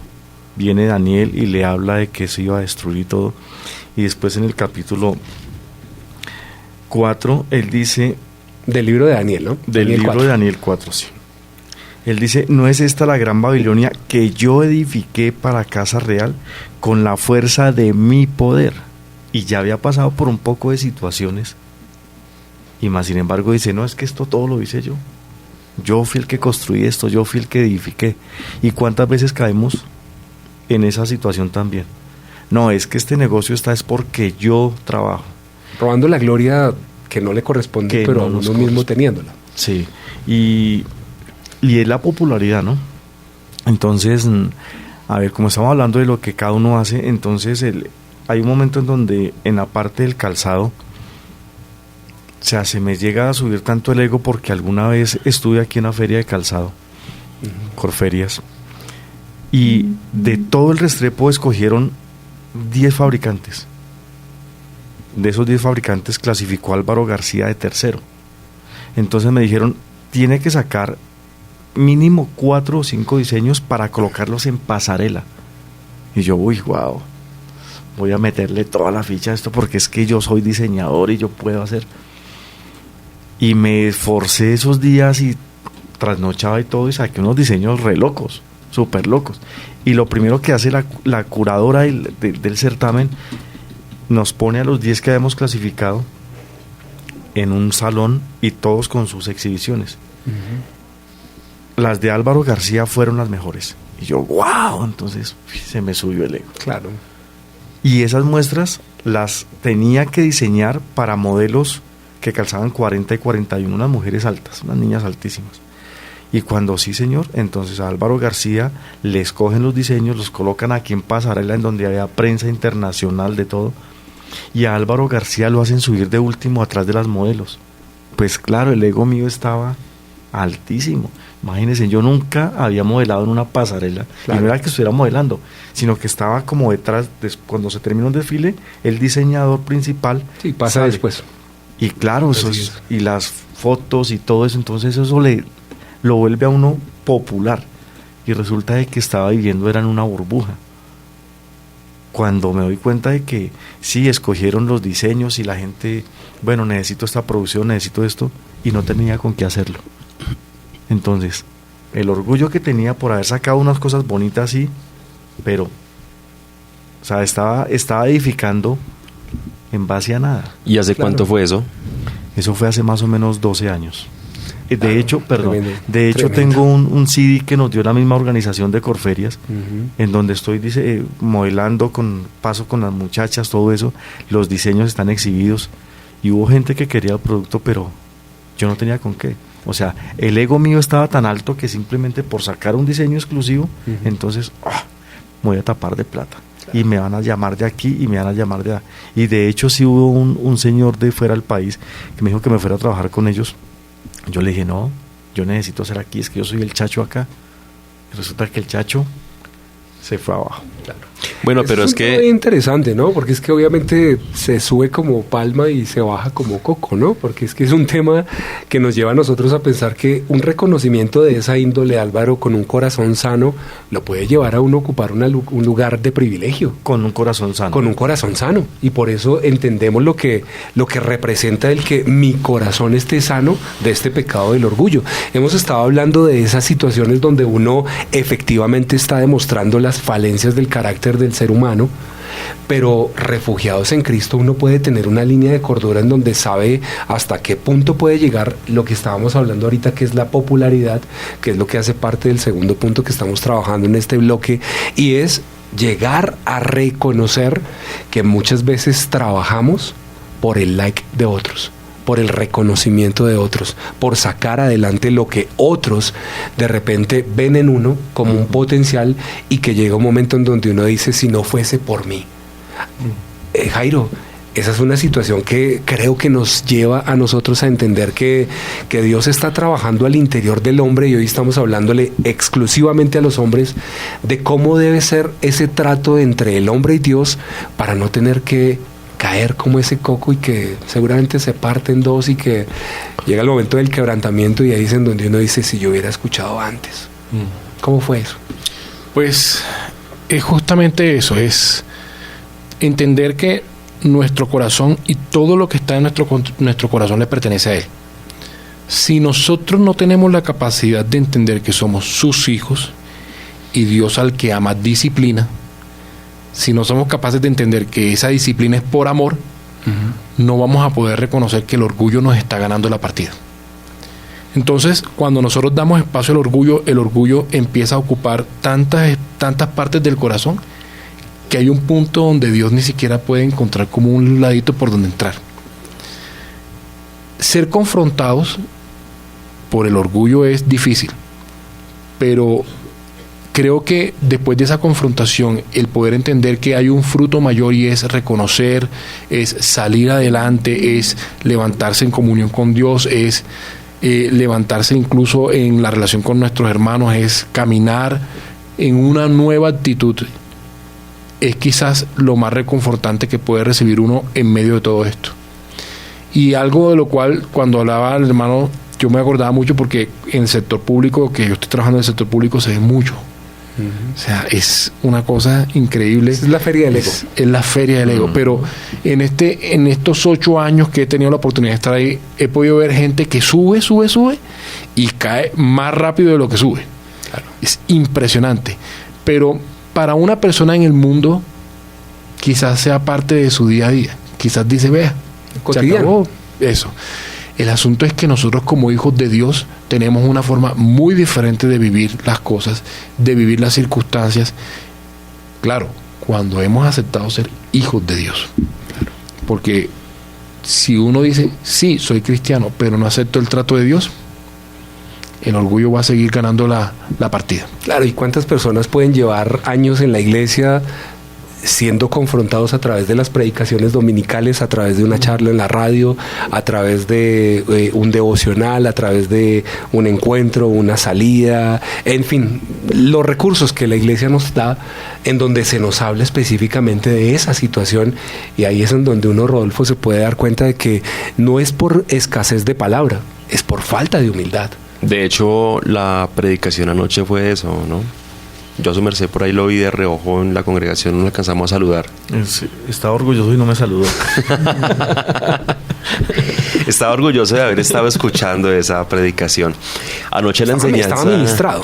Viene Daniel y le habla de que se iba a destruir todo. Y después en el capítulo 4, él dice... Del libro de Daniel, ¿no? Del Daniel libro 4. de Daniel 4, sí. Él dice, ¿no es esta la gran Babilonia que yo edifiqué para casa real con la fuerza de mi poder? Y ya había pasado por un poco de situaciones. Y más sin embargo dice, no, es que esto todo lo hice yo. Yo fui el que construí esto, yo fui el que edifiqué. ¿Y cuántas veces caemos en esa situación también? No, es que este negocio está es porque yo trabajo. Robando la gloria que no le corresponde, Que pero no a uno nos mismo corresponde. teniéndola. Sí, y es la popularidad, ¿no? Entonces, a ver, como estamos hablando de lo que cada uno hace, entonces hay un momento en donde en la parte del calzado, o sea, se me llega a subir tanto el ego porque alguna vez estuve aquí en una feria de calzado, Corferias, y de todo el Restrepo escogieron 10 fabricantes. De esos 10 fabricantes clasificó Álvaro García de tercero. Entonces me dijeron, tiene que sacar mínimo 4 o 5 diseños para colocarlos en pasarela. Y yo, uy, wow, voy a meterle toda la ficha a esto porque es que yo soy diseñador y yo puedo hacer. Y me esforcé esos días y trasnochaba y todo y saqué unos diseños re locos, súper locos. Y lo primero que hace la curadora del certamen, nos pone a los 10 que habíamos clasificado en un salón y todos con sus exhibiciones. Las de Álvaro García fueron las mejores. Y yo, wow, entonces se me subió el ego. Claro. Y esas muestras las tenía que diseñar para modelos que calzaban 40 y 41, unas mujeres altas, unas niñas altísimas. Y cuando sí, señor, entonces a Álvaro García le escogen los diseños, los colocan aquí en pasarela, en donde había prensa internacional de todo, y a Álvaro García lo hacen subir de último atrás de las modelos. Pues claro, el ego mío estaba altísimo. Imagínense, yo nunca había modelado en una pasarela. Claro. Y no era que estuviera modelando, sino que estaba como detrás, cuando se termina un desfile, el diseñador principal. Sí, pasa sale. después. Y claro, eso Así es, y las fotos y todo eso, entonces eso lo vuelve a uno popular. Y resulta de que estaba viviendo era en una burbuja. Cuando me doy cuenta de que sí, escogieron los diseños y la gente, bueno, necesito esta producción, necesito esto, y no tenía con qué hacerlo. Entonces, el orgullo que tenía por haber sacado unas cosas bonitas, sí, pero, o sea, estaba edificando en base a nada. ¿Y hace Claro. cuánto fue eso? Eso fue hace más o menos 12 años. De Claro, hecho, tremendo, tremendo. tengo un CD que nos dio la misma organización de Corferias, en donde estoy modelando, paso con las muchachas, todo eso, los diseños están exhibidos, y hubo gente que quería el producto, pero yo no tenía con qué. O sea, el ego mío estaba tan alto que simplemente por sacar un diseño exclusivo, entonces me voy a tapar de plata. Y me van a llamar de aquí y me van a llamar de allá. Y de hecho sí hubo un señor de fuera del país que me dijo que me fuera a trabajar con ellos. Yo le dije, no, yo necesito hacer aquí, es que yo soy el chacho acá. Y resulta que el chacho se fue abajo. Bueno, pero es un tema que interesante, ¿no? Porque es que obviamente se sube como palma y se baja como coco, ¿no? Porque es que es un tema que nos lleva a nosotros a pensar que un reconocimiento de esa índole, Álvaro, con un corazón sano, lo puede llevar a uno a ocupar un lugar de privilegio. Con un corazón sano. Con un corazón sano. Y por eso entendemos lo que representa el que mi corazón esté sano de este pecado del orgullo. Hemos estado hablando de esas situaciones donde uno efectivamente está demostrando las falencias del carácter del ser humano, pero refugiados en Cristo uno puede tener una línea de cordura en donde sabe hasta qué punto puede llegar lo que estábamos hablando ahorita, que es la popularidad, que es lo que hace parte del segundo punto que estamos trabajando en este bloque, y es llegar a reconocer que muchas veces trabajamos por el like de otros, por el reconocimiento de otros, por sacar adelante lo que otros de repente ven en uno como un potencial, y que llega un momento en donde uno dice, si no fuese por mí. Jairo, esa es una situación que creo que nos lleva a nosotros a entender que Dios está trabajando al interior del hombre, y hoy estamos hablándole exclusivamente a los hombres de cómo debe ser ese trato entre el hombre y Dios para no tener que caer como ese coco y que seguramente se parte en dos, y que llega el momento del quebrantamiento, y ahí es en donde uno dice, si yo hubiera escuchado antes. ¿Cómo fue eso? Pues es justamente eso, es entender que nuestro corazón y todo lo que está en nuestro corazón le pertenece a Él. Si nosotros no tenemos la capacidad de entender que somos sus hijos y Dios al que ama disciplina, si no somos capaces de entender que esa disciplina es por amor, no vamos a poder reconocer que el orgullo nos está ganando la partida. Entonces, cuando nosotros damos espacio al el orgullo empieza a ocupar tantas partes del corazón que hay un punto donde Dios ni siquiera puede encontrar como un ladito por donde entrar. Ser confrontados por el orgullo es difícil, pero creo que después de esa confrontación, el poder entender que hay un fruto mayor, y es reconocer, es salir adelante, es levantarse en comunión con Dios, es levantarse incluso en la relación con nuestros hermanos, es caminar en una nueva actitud, es quizás lo más reconfortante que puede recibir uno en medio de todo esto. Y algo de lo cual, cuando hablaba el hermano, yo me acordaba mucho, porque en el sector público, que yo estoy trabajando en el sector público, se ve mucho. O sea, es una cosa increíble. Es la feria del ego. Es la feria del ego. Pero en estos 8 años que he tenido la oportunidad de estar ahí, he podido ver gente que sube y cae más rápido de lo que sube. Claro. Es impresionante. Pero para una persona en el mundo, quizás sea parte de su día a día. Quizás dice, vea, Cotidiano. se acabó eso. El asunto es que nosotros, como hijos de Dios, tenemos una forma muy diferente de vivir las cosas, de vivir las circunstancias. Claro, cuando hemos aceptado ser hijos de Dios. Porque si uno dice, sí, soy cristiano, pero no acepto el trato de Dios, el orgullo va a seguir ganando la partida. Claro, ¿y cuántas personas pueden llevar años en la iglesia siendo confrontados a través de las predicaciones dominicales, a través de una charla en la radio, a través de un devocional, a través de un encuentro, una salida, en fin, los recursos que la iglesia nos da, en donde se nos habla específicamente de esa situación, y ahí es en donde uno, Rodolfo, se puede dar cuenta de que no es por escasez de palabra, es por falta de humildad. De hecho, la predicación anoche fue eso, ¿no? Yo a su merced por ahí lo vi de reojo en la congregación, no alcanzamos a saludar. Estaba orgulloso y no me saludó. Estaba orgulloso de haber estado escuchando esa predicación. Anoche la enseñanza... Estaba ministrado.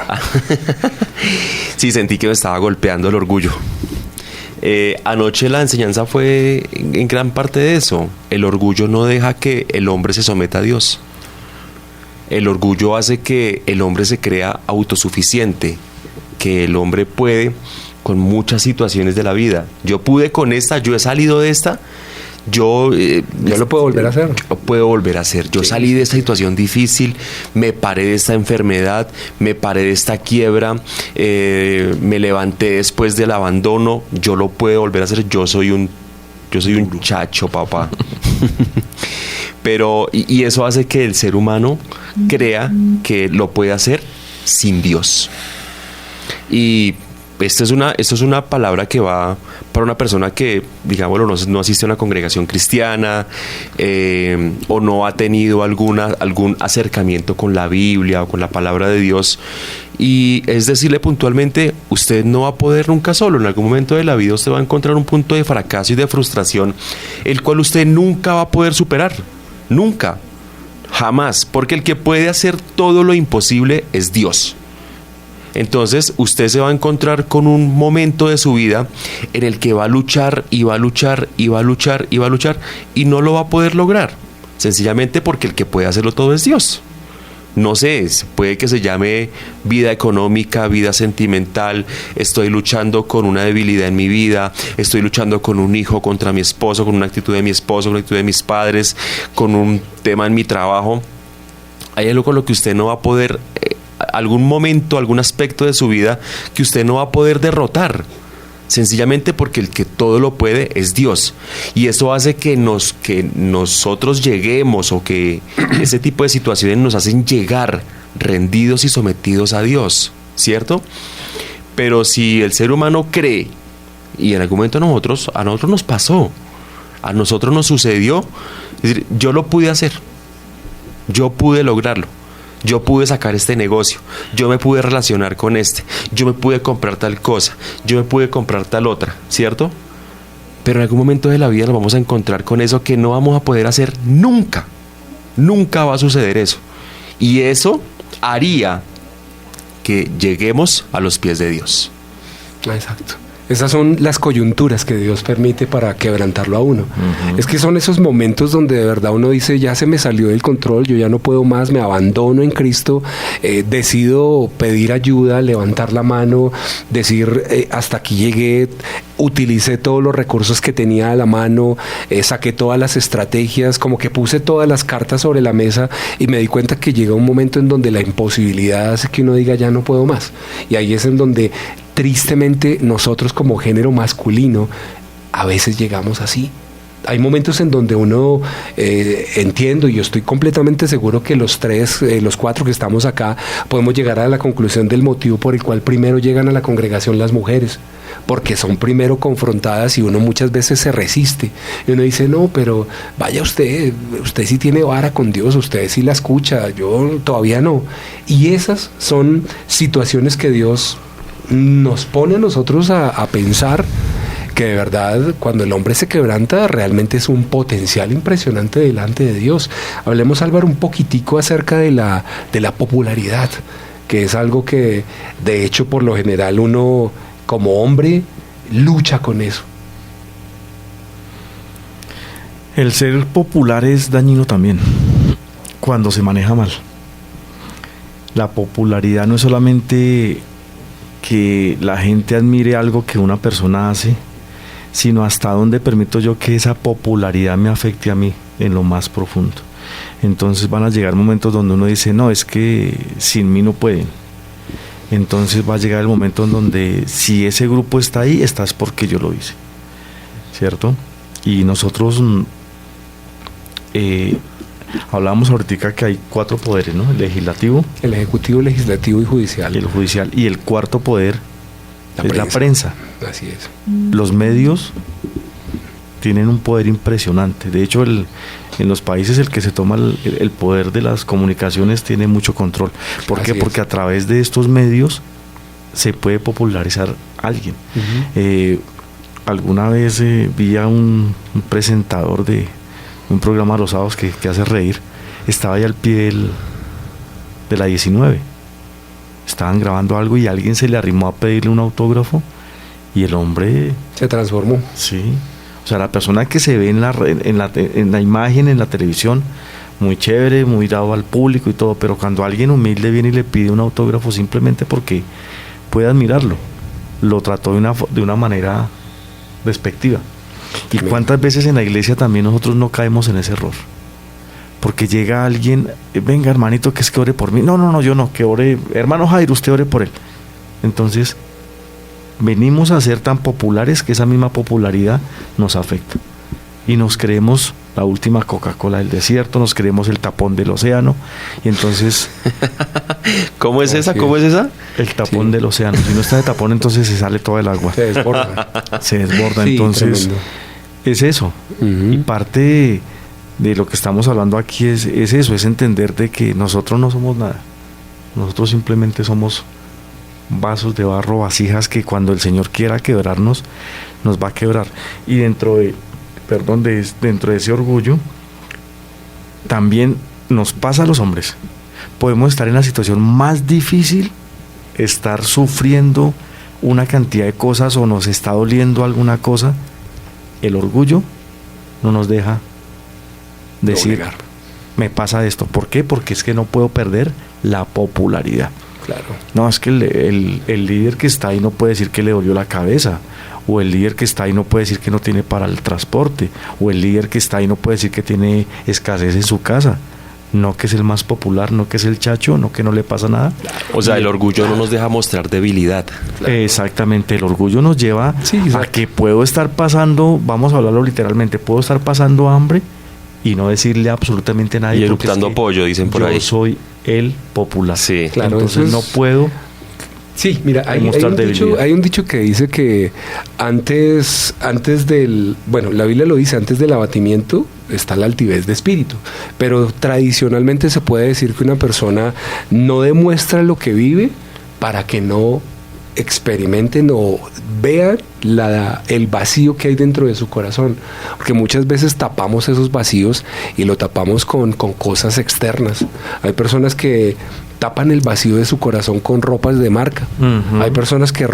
Sí, sentí que me estaba golpeando el orgullo. Anoche la enseñanza fue en gran parte de eso. El orgullo no deja que el hombre se someta a Dios. El orgullo hace que el hombre se crea autosuficiente, que el hombre puede con muchas situaciones de la vida. Yo pude con esta, yo he salido de esta, yo lo puedo volver a hacer. Yo puedo volver a hacer. Yo salí de esta situación difícil, me paré de esta enfermedad, me paré de esta quiebra, me levanté después del abandono, yo lo puedo volver a hacer. Yo soy un chacho, papá. Pero, y eso hace que el ser humano crea que lo puede hacer sin Dios. Y esto es una palabra que va para una persona que, digámoslo, no asiste a una congregación cristiana, o no ha tenido algún acercamiento con la Biblia o con la palabra de Dios. Y es decirle puntualmente, usted no va a poder nunca solo. En algún momento de la vida usted va a encontrar un punto de fracaso y de frustración, el cual usted nunca va a poder superar. Nunca. Jamás. Porque el que puede hacer todo lo imposible es Dios. Entonces usted se va a encontrar con un momento de su vida en el que va a luchar y va a luchar y va a luchar y va a luchar y no lo va a poder lograr, sencillamente porque el que puede hacerlo todo es Dios. No sé, puede que se llame vida económica, vida sentimental, estoy luchando con una debilidad en mi vida, estoy luchando con un hijo contra mi esposo, con una actitud de mi esposo, con una actitud de mis padres, con un tema en mi trabajo. Hay algo con lo que usted no va a poder, algún momento, algún aspecto de su vida que usted no va a poder derrotar, sencillamente porque el que todo lo puede es Dios. Y eso hace que nosotros lleguemos, o que ese tipo de situaciones nos hacen llegar rendidos y sometidos a Dios, ¿cierto? Pero si el ser humano cree, y en algún momento a nosotros nos pasó, a nosotros nos sucedió, es decir, yo lo pude hacer, yo pude lograrlo, yo pude sacar este negocio, yo me pude relacionar con yo me pude comprar tal cosa, yo me pude comprar tal otra, ¿cierto? Pero en algún momento de la vida nos vamos a encontrar con eso que no vamos a poder hacer nunca. Nunca va a suceder eso. Y eso haría que lleguemos a los pies de Dios. Exacto. Esas son las coyunturas que Dios permite para quebrantarlo a uno. Es que son esos momentos donde de verdad uno dice, ya se me salió del control, yo ya no puedo más, me abandono en Cristo, decido pedir ayuda, levantar la mano, decir, hasta aquí llegué, utilicé todos los recursos que tenía a la mano, saqué todas las estrategias, como que puse todas las cartas sobre la mesa, y me di cuenta que llega un momento en donde la imposibilidad hace que uno diga, ya no puedo más. Y ahí es en donde tristemente nosotros como género masculino a veces llegamos así. Hay momentos en donde uno, entiendo, y yo estoy completamente seguro que los cuatro que estamos acá podemos llegar a la conclusión del motivo por el cual primero llegan a la congregación las mujeres, porque son primero confrontadas y uno muchas veces se resiste. Y uno dice, no, pero vaya usted sí tiene vara con Dios, usted sí la escucha, yo todavía no. Y esas son situaciones que Dios nos pone a nosotros a pensar que de verdad cuando el hombre se quebranta realmente es un potencial impresionante delante de Dios. Hablemos, Álvaro, un poquitico acerca de la popularidad, que es algo que de hecho por lo general uno como hombre lucha con eso. El ser popular es dañino también cuando se maneja mal. La popularidad no es solamente que la gente admire algo que una persona hace, sino hasta dónde permito yo que esa popularidad me afecte a mí en lo más profundo. Entonces van a llegar momentos donde uno dice, no, es que sin mí no pueden. Entonces va a llegar el momento en donde si ese grupo está ahí, está es porque yo lo hice. ¿cierto? Y nosotros hablábamos ahorita que hay 4 poderes, ¿no? El legislativo, El ejecutivo, legislativo y judicial. el judicial, y el cuarto poder es la prensa. Así es. Los medios tienen un poder impresionante. De hecho, en los países el que se toma el poder de las comunicaciones tiene mucho control. ¿Por qué? Así es. Porque a través de estos medios se puede popularizar a alguien. Alguna vez vi a un presentador de un programa de los sábados que hace reír. Estaba ahí al pie de la 19. Estaban grabando algo y alguien se le arrimó a pedirle un autógrafo y el hombre... Se transformó. Sí. O sea, la persona que se ve en la imagen, en la televisión, muy chévere, muy dado al público y todo, pero cuando alguien humilde viene y le pide un autógrafo simplemente porque puede admirarlo, lo trató de una manera despectiva. ¿Y cuántas veces en la iglesia también nosotros no caemos en ese error? Porque llega alguien, venga hermanito, que es que ore por mí. No, yo no, que ore, hermano Jairo, usted ore por él. Entonces, venimos a ser tan populares que esa misma popularidad nos afecta. Y nos creemos la última Coca-Cola del desierto, nos creemos el tapón del océano. Y entonces... ¿Cómo es esa? Así ¿Cómo es esa? El tapón del océano. Si no está de tapón, entonces se sale todo el agua. Se desborda. Se desborda. Sí, Entonces, tremendo. es eso. Y parte de lo que estamos hablando aquí es eso, es entender de que nosotros no somos nada. Nosotros simplemente somos vasos de barro, vasijas que cuando el Señor quiera quebrarnos, nos va a quebrar. Y dentro de ese orgullo, también nos pasa a los hombres. Podemos estar en la situación más difícil, estar sufriendo una cantidad de cosas o nos está doliendo alguna cosa. El orgullo no nos deja decir, Doblegar. me pasa esto. ¿Por qué? Porque es que no puedo perder la popularidad. Claro. No, es que el líder que está ahí no puede decir que le dolió la cabeza, o el líder que está ahí no puede decir que no tiene para el transporte, o el líder que está ahí no puede decir que tiene escasez en su casa. No que es el más popular, no que es el chacho, no que no le pasa nada. O sea, el orgullo no nos deja mostrar debilidad. Exactamente, el orgullo nos lleva Sí, a exacto. que puedo estar pasando, vamos a hablarlo literalmente, puedo estar pasando hambre y no decirle absolutamente a nadie. Y porque eructando es que pollo, dicen por yo ahí. soy el popular. Sí. Claro, entonces eso no es- puedo. Sí, mira, hay Demostrar debilidad. hay un dicho que dice que antes bueno, la Biblia lo dice, antes del abatimiento está la altivez de espíritu, pero tradicionalmente se puede decir que una persona no demuestra lo que vive para que no experimenten o vean el vacío que hay dentro de su corazón, porque muchas veces tapamos esos vacíos y lo tapamos con cosas externas. Hay personas que tapan el vacío de su corazón con ropas de marca. Ujú. Hay personas que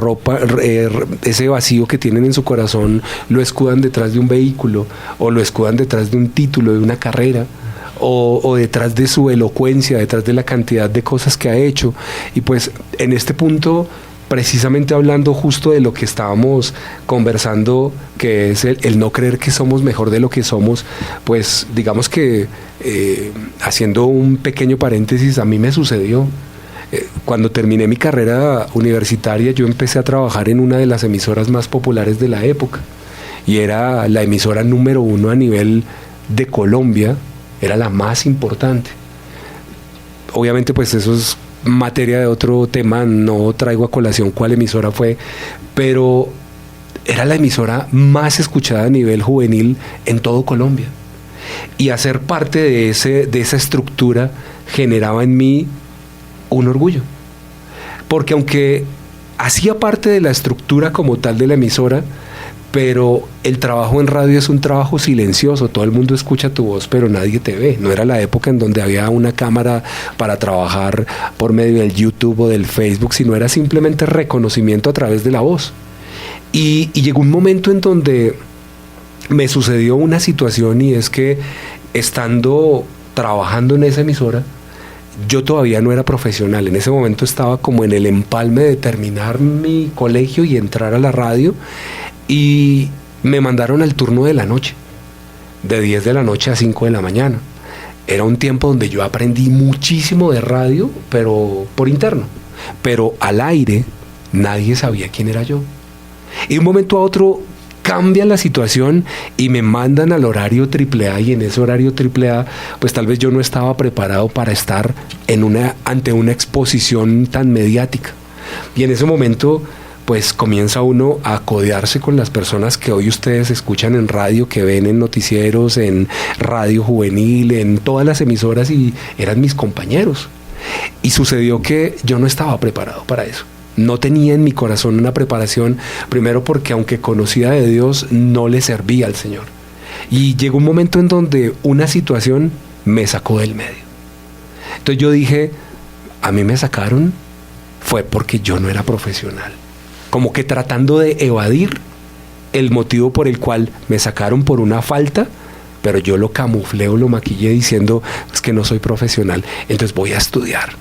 ese vacío que tienen en su corazón lo escudan detrás de un vehículo o lo escudan detrás de un título, de una carrera. O detrás de su elocuencia, detrás de la cantidad de cosas que ha hecho. Y pues en este punto, precisamente hablando justo de lo que estábamos conversando, que es el no creer que somos mejor de lo que somos, pues digamos que haciendo un pequeño paréntesis, a mí me sucedió. Cuando terminé mi carrera universitaria, yo empecé a trabajar en una de las emisoras más populares de la época. Y era la emisora número 1 a nivel de Colombia, era la más importante. Obviamente pues eso es materia de otro tema, no traigo a colación cuál emisora fue, pero era la emisora más escuchada a nivel juvenil en todo Colombia. Y hacer parte de esa estructura generaba en mí un orgullo. Porque aunque hacía parte de la estructura como tal de la emisora, pero el trabajo en radio es un trabajo silencioso, todo el mundo escucha tu voz, pero nadie te ve. No era la época en donde había una cámara para trabajar por medio del YouTube o del Facebook, sino era simplemente reconocimiento a través de la voz. Y llegó un momento en donde me sucedió una situación, y es que estando trabajando en esa emisora, yo todavía no era profesional. En ese momento estaba como en el empalme de terminar mi colegio y entrar a la radio, y me mandaron al turno de la noche, de 10 de la noche a 5 de la mañana. Era un tiempo donde yo aprendí muchísimo de radio, pero por interno. Pero al aire nadie sabía quién era yo. Y de un momento a otro cambia la situación y me mandan al horario AAA, y en ese horario AAA pues tal vez yo no estaba preparado para estar ante una exposición tan mediática. Y en ese momento pues comienza uno a codearse con las personas que hoy ustedes escuchan en radio, que ven en noticieros, en radio juvenil, en todas las emisoras, y eran mis compañeros. Y sucedió que yo no estaba preparado para eso. No tenía en mi corazón una preparación, primero porque aunque conocía de Dios, no le servía al Señor. Y llegó un momento en donde una situación me sacó del medio. Entonces yo dije, a mí me sacaron fue porque yo no era profesional. Como que tratando de evadir el motivo por el cual me sacaron por una falta, pero yo lo camuflé o lo maquillé diciendo, es que no soy profesional, entonces voy a estudiar.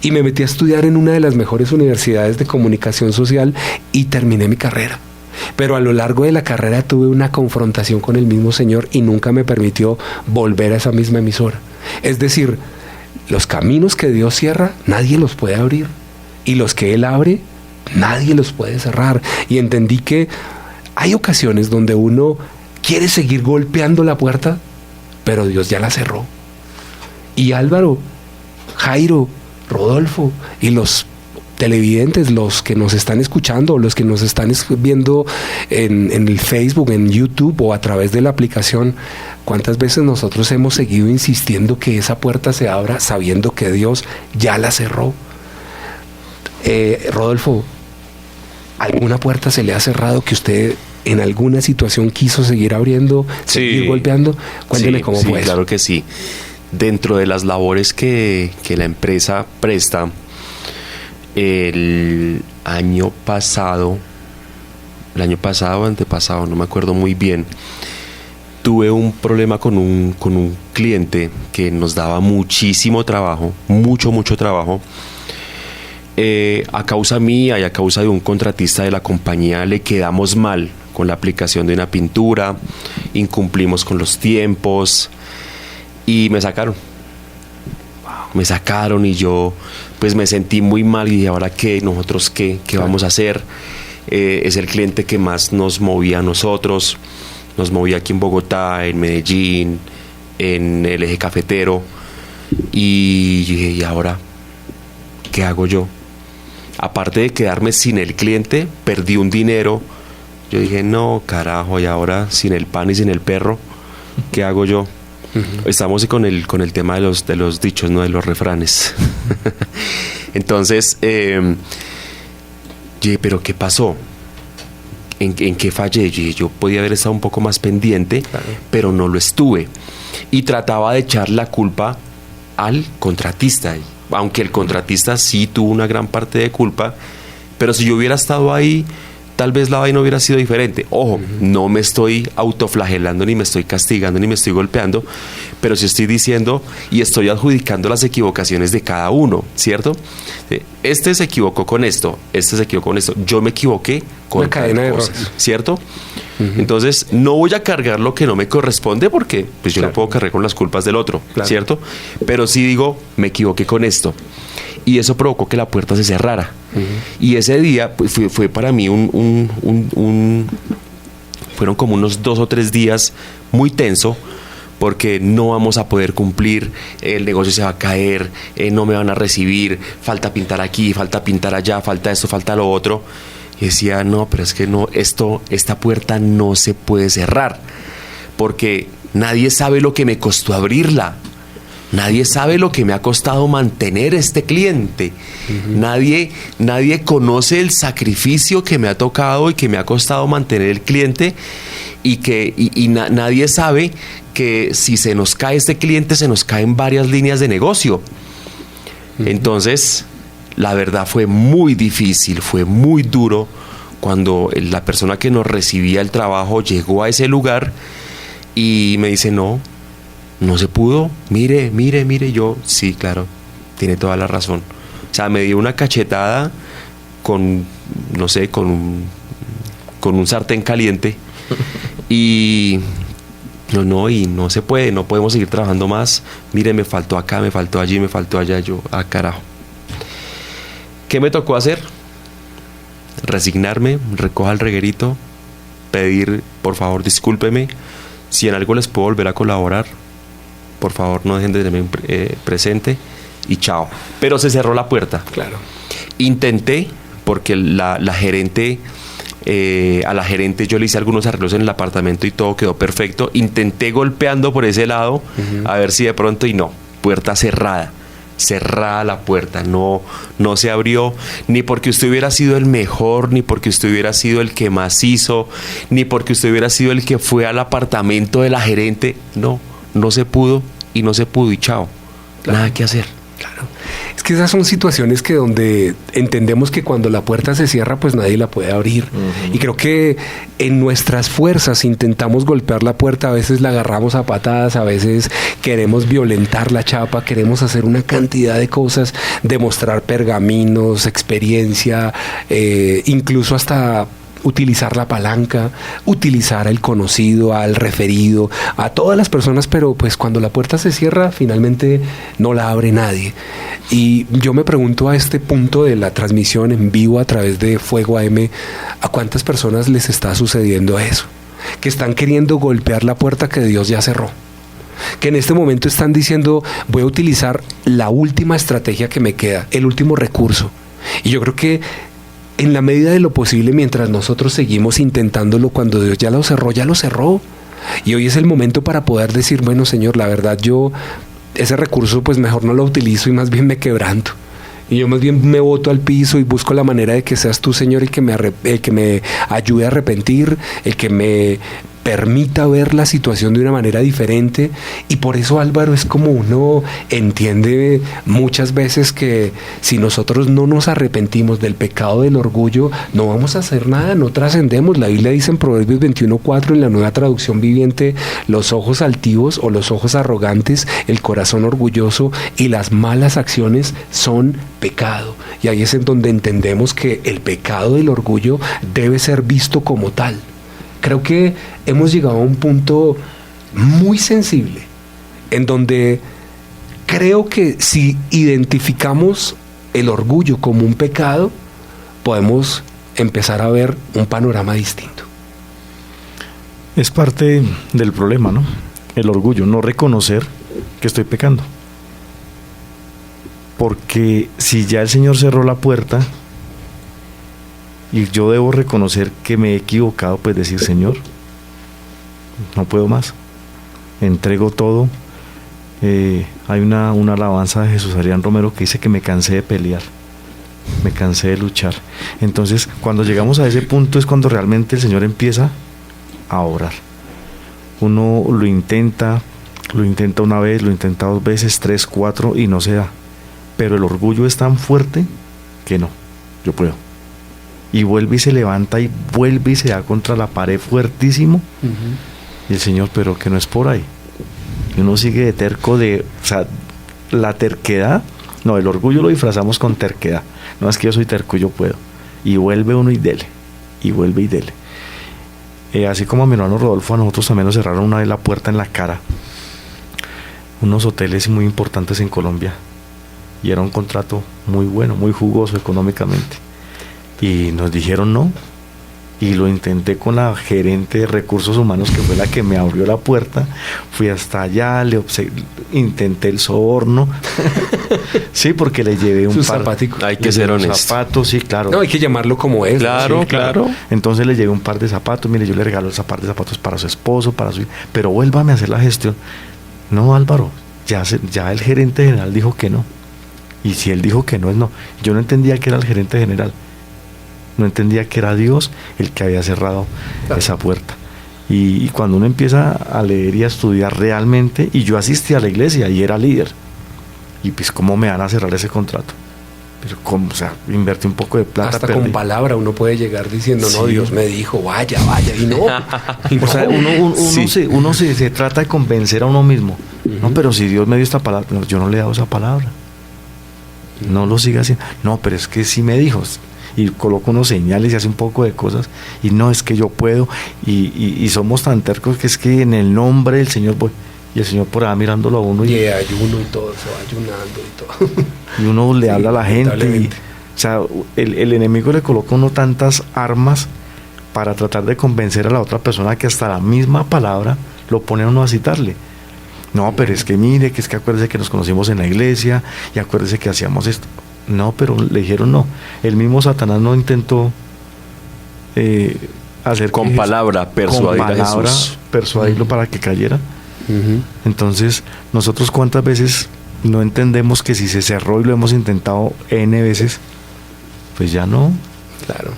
Y me metí a estudiar en una de las mejores universidades de comunicación social y terminé mi carrera. Pero a lo largo de la carrera tuve una confrontación con el mismo Señor y nunca me permitió volver a esa misma emisora. Es decir, los caminos que Dios cierra, nadie los puede abrir. Y los que Él abre, nadie los puede cerrar. Y entendí que hay ocasiones donde uno quiere seguir golpeando la puerta, pero Dios ya la cerró. Y Álvaro, Jairo, Rodolfo y los televidentes, los que nos están escuchando, los que nos están viendo en el Facebook, en YouTube o a través de la aplicación, ¿cuántas veces nosotros hemos seguido insistiendo que esa puerta se abra sabiendo que Dios ya la cerró? Rodolfo, ¿alguna puerta se le ha cerrado que usted en alguna situación quiso seguir abriendo, seguir golpeando? Cuénteme cómo fue eso. Claro que sí. Dentro de las labores que la empresa presta, el año pasado, antepasado, no me acuerdo muy bien, tuve un problema con un cliente que nos daba muchísimo trabajo, mucho trabajo. A causa mía y a causa de un contratista de la compañía le quedamos mal con la aplicación de una pintura, incumplimos con los tiempos y me sacaron. Me sacaron y yo pues me sentí muy mal y dije, ¿ahora qué? ¿Nosotros qué vamos a hacer? Es el cliente que más nos movía a nosotros, nos movía aquí en Bogotá, en Medellín, en el eje cafetero, y yo dije, ¿y ahora qué hago yo? Aparte de quedarme sin el cliente, perdí un dinero. Yo dije, no, carajo, y ahora sin el pan y sin el perro, ¿qué hago yo? Uh-huh. Estamos con el tema de los dichos, ¿no? De los refranes. Entonces, yo dije, ¿pero qué pasó? ¿En qué fallé? Yo podía haber estado un poco más pendiente, claro, pero no lo estuve. Y trataba de echar la culpa al contratista, aunque el contratista sí tuvo una gran parte de culpa, pero si yo hubiera estado ahí, tal vez la vaina hubiera sido diferente. Ojo, no me estoy autoflagelando, ni me estoy castigando, ni me estoy golpeando, pero sí estoy diciendo y estoy adjudicando las equivocaciones de cada uno, ¿cierto? Este se equivocó con esto, este se equivocó con esto, yo me equivoqué con una cadena de errores, ¿cierto? Entonces, no voy a cargar lo que no me corresponde porque pues yo no puedo cargar con las culpas del otro, ¿cierto? Pero sí digo, me equivoqué con esto. Y eso provocó que la puerta se cerrara. Y ese día pues, fue para mí fueron como unos 2 o 3 días muy tenso, porque no vamos a poder cumplir, el negocio se va a caer, no me van a recibir, falta pintar aquí, falta pintar allá, falta esto, falta lo otro. Y decía, no, pero es que no, esta puerta no se puede cerrar, porque nadie sabe lo que me costó abrirla. Nadie sabe lo que me ha costado mantener este cliente. Nadie conoce el sacrificio que me ha tocado y que me ha costado mantener el cliente, y nadie sabe que si se nos cae este cliente, se nos caen varias líneas de negocio. Entonces, la verdad fue muy difícil, fue muy duro cuando la persona que nos recibía el trabajo llegó a ese lugar y me dice, no se pudo, mire, yo, sí, claro, tiene toda la razón. O sea, me dio una cachetada con un sartén caliente y no se puede, no podemos seguir trabajando más. Mire, me faltó acá, me faltó allí, me faltó allá. Yo, carajo. ¿Qué me tocó hacer? Resignarme, recoja el reguerito pedir, por favor, discúlpeme, si en algo les puedo volver a colaborar, por favor, no dejen de tenerme presente, y chao. Pero se cerró la puerta. Claro. Intenté, porque la gerente, a la gerente yo le hice algunos arreglos en el apartamento y todo quedó perfecto. Intenté golpeando por ese lado, a ver si de pronto, y no, puerta cerrada la puerta, no se abrió, ni porque usted hubiera sido el mejor, ni porque usted hubiera sido el que más hizo, ni porque usted hubiera sido el que fue al apartamento de la gerente. No se pudo, y chao. Claro. Nada que hacer. Claro. Es que esas son situaciones que donde entendemos que cuando la puerta se cierra, pues nadie la puede abrir. Y creo que en nuestras fuerzas intentamos golpear la puerta, a veces la agarramos a patadas, a veces queremos violentar la chapa, queremos hacer una cantidad de cosas, demostrar pergaminos, experiencia, incluso hasta utilizar la palanca, utilizar al conocido, al referido, a todas las personas, pero pues cuando la puerta se cierra, finalmente no la abre nadie. Y yo me pregunto a este punto de la transmisión en vivo a través de Fuego AM, ¿a cuántas personas les está sucediendo eso? Que están queriendo golpear la puerta que Dios ya cerró. Que en este momento están diciendo, voy a utilizar la última estrategia que me queda, el último recurso. Y yo creo que en la medida de lo posible, mientras nosotros seguimos intentándolo, cuando Dios ya lo cerró. Y hoy es el momento para poder decir, bueno, Señor, la verdad yo ese recurso pues mejor no lo utilizo y más bien me quebranto. Y yo más bien me boto al piso y busco la manera de que seas tú, Señor, el que me ayude a arrepentir, el que me permita ver la situación de una manera diferente. Y por eso, Álvaro, es como uno entiende muchas veces que si nosotros no nos arrepentimos del pecado del orgullo, no vamos a hacer nada, no trascendemos. La Biblia dice en Proverbios 21:4, en la Nueva Traducción Viviente, los ojos altivos o los ojos arrogantes, el corazón orgulloso y las malas acciones son pecado. Y ahí es en donde entendemos que el pecado del orgullo debe ser visto como tal. Creo que hemos llegado a un punto muy sensible en donde creo que si identificamos el orgullo como un pecado, podemos empezar a ver un panorama distinto. Es parte del problema, ¿no? El orgullo, no reconocer que estoy pecando. Porque si ya el Señor cerró la puerta y yo debo reconocer que me he equivocado, pues decir, Señor, no puedo más, entrego todo. Hay una alabanza de Jesús Adrián Romero que dice que me cansé de pelear, me cansé de luchar. Entonces, cuando llegamos a ese punto es cuando realmente el Señor empieza a orar. Uno lo intenta una vez, lo intenta 2 veces, 3, 4 y no se da. Pero el orgullo es tan fuerte que no, yo puedo. Y vuelve y se levanta y vuelve y se da contra la pared fuertísimo. Y el Señor, pero que no es por ahí. Y uno sigue de terco, o sea, la terquedad, no, el orgullo lo disfrazamos con terquedad. No, es que yo soy terco, yo puedo. Y vuelve uno y dele, y vuelve y dele. Así como a mi hermano Rodolfo, a nosotros también nos cerraron una vez la puerta en la cara. Unos hoteles muy importantes en Colombia. Y era un contrato muy bueno, muy jugoso económicamente. Y nos dijeron no. Y lo intenté con la gerente de recursos humanos, que fue la que me abrió la puerta. Fui hasta allá, intenté el soborno. Sí, porque le llevé un Hay que ser honesto. Zapatos, sí, claro. No, hay que llamarlo como es. Claro, ¿no? Sí, claro. Entonces le llevé un par de zapatos. Mire, yo le regalo ese par de zapatos para su esposo, para su... Pero vuélvame a hacer la gestión. No, Álvaro, ya el gerente general dijo que no. Y si él dijo que no, es no. Yo no entendía que era el gerente general. No entendía que era Dios el que había cerrado esa puerta. Y cuando uno empieza a leer y a estudiar realmente, y yo asistí a la iglesia y era líder, y pues cómo me van a cerrar ese contrato. Pero cómo, o sea, invertí un poco de plata. Hasta con palabra uno puede llegar diciendo, no, Sí. Dios me dijo, vaya, y no. O sea, uno Sí. se trata de convencer a uno mismo. No, pero si Dios me dio esta palabra, no, yo no le he dado esa palabra. No lo siga haciendo. No, pero es que sí me dijo. Y coloca unos señales y hace un poco de cosas. Y no, es que yo puedo. Y somos tan tercos que es que en el nombre del Señor voy. Y el Señor por ahí mirándolo a uno. Y ayuno y todo, se va ayunando y todo. Y uno le Sí, habla a la gente. lamentablemente. O sea, el enemigo le coloca a uno tantas armas para tratar de convencer a la otra persona que hasta la misma palabra lo pone a uno a citarle. No, pero es que mire, que es que acuérdese que nos conocimos en la iglesia y acuérdese que hacíamos esto. No, pero le dijeron no. El mismo Satanás no intentó hacer con palabra persuadir a Jesús, persuadirlo para que cayera. Entonces, nosotros cuántas veces no entendemos que si se cerró y lo hemos intentado N veces, pues ya no. Claro.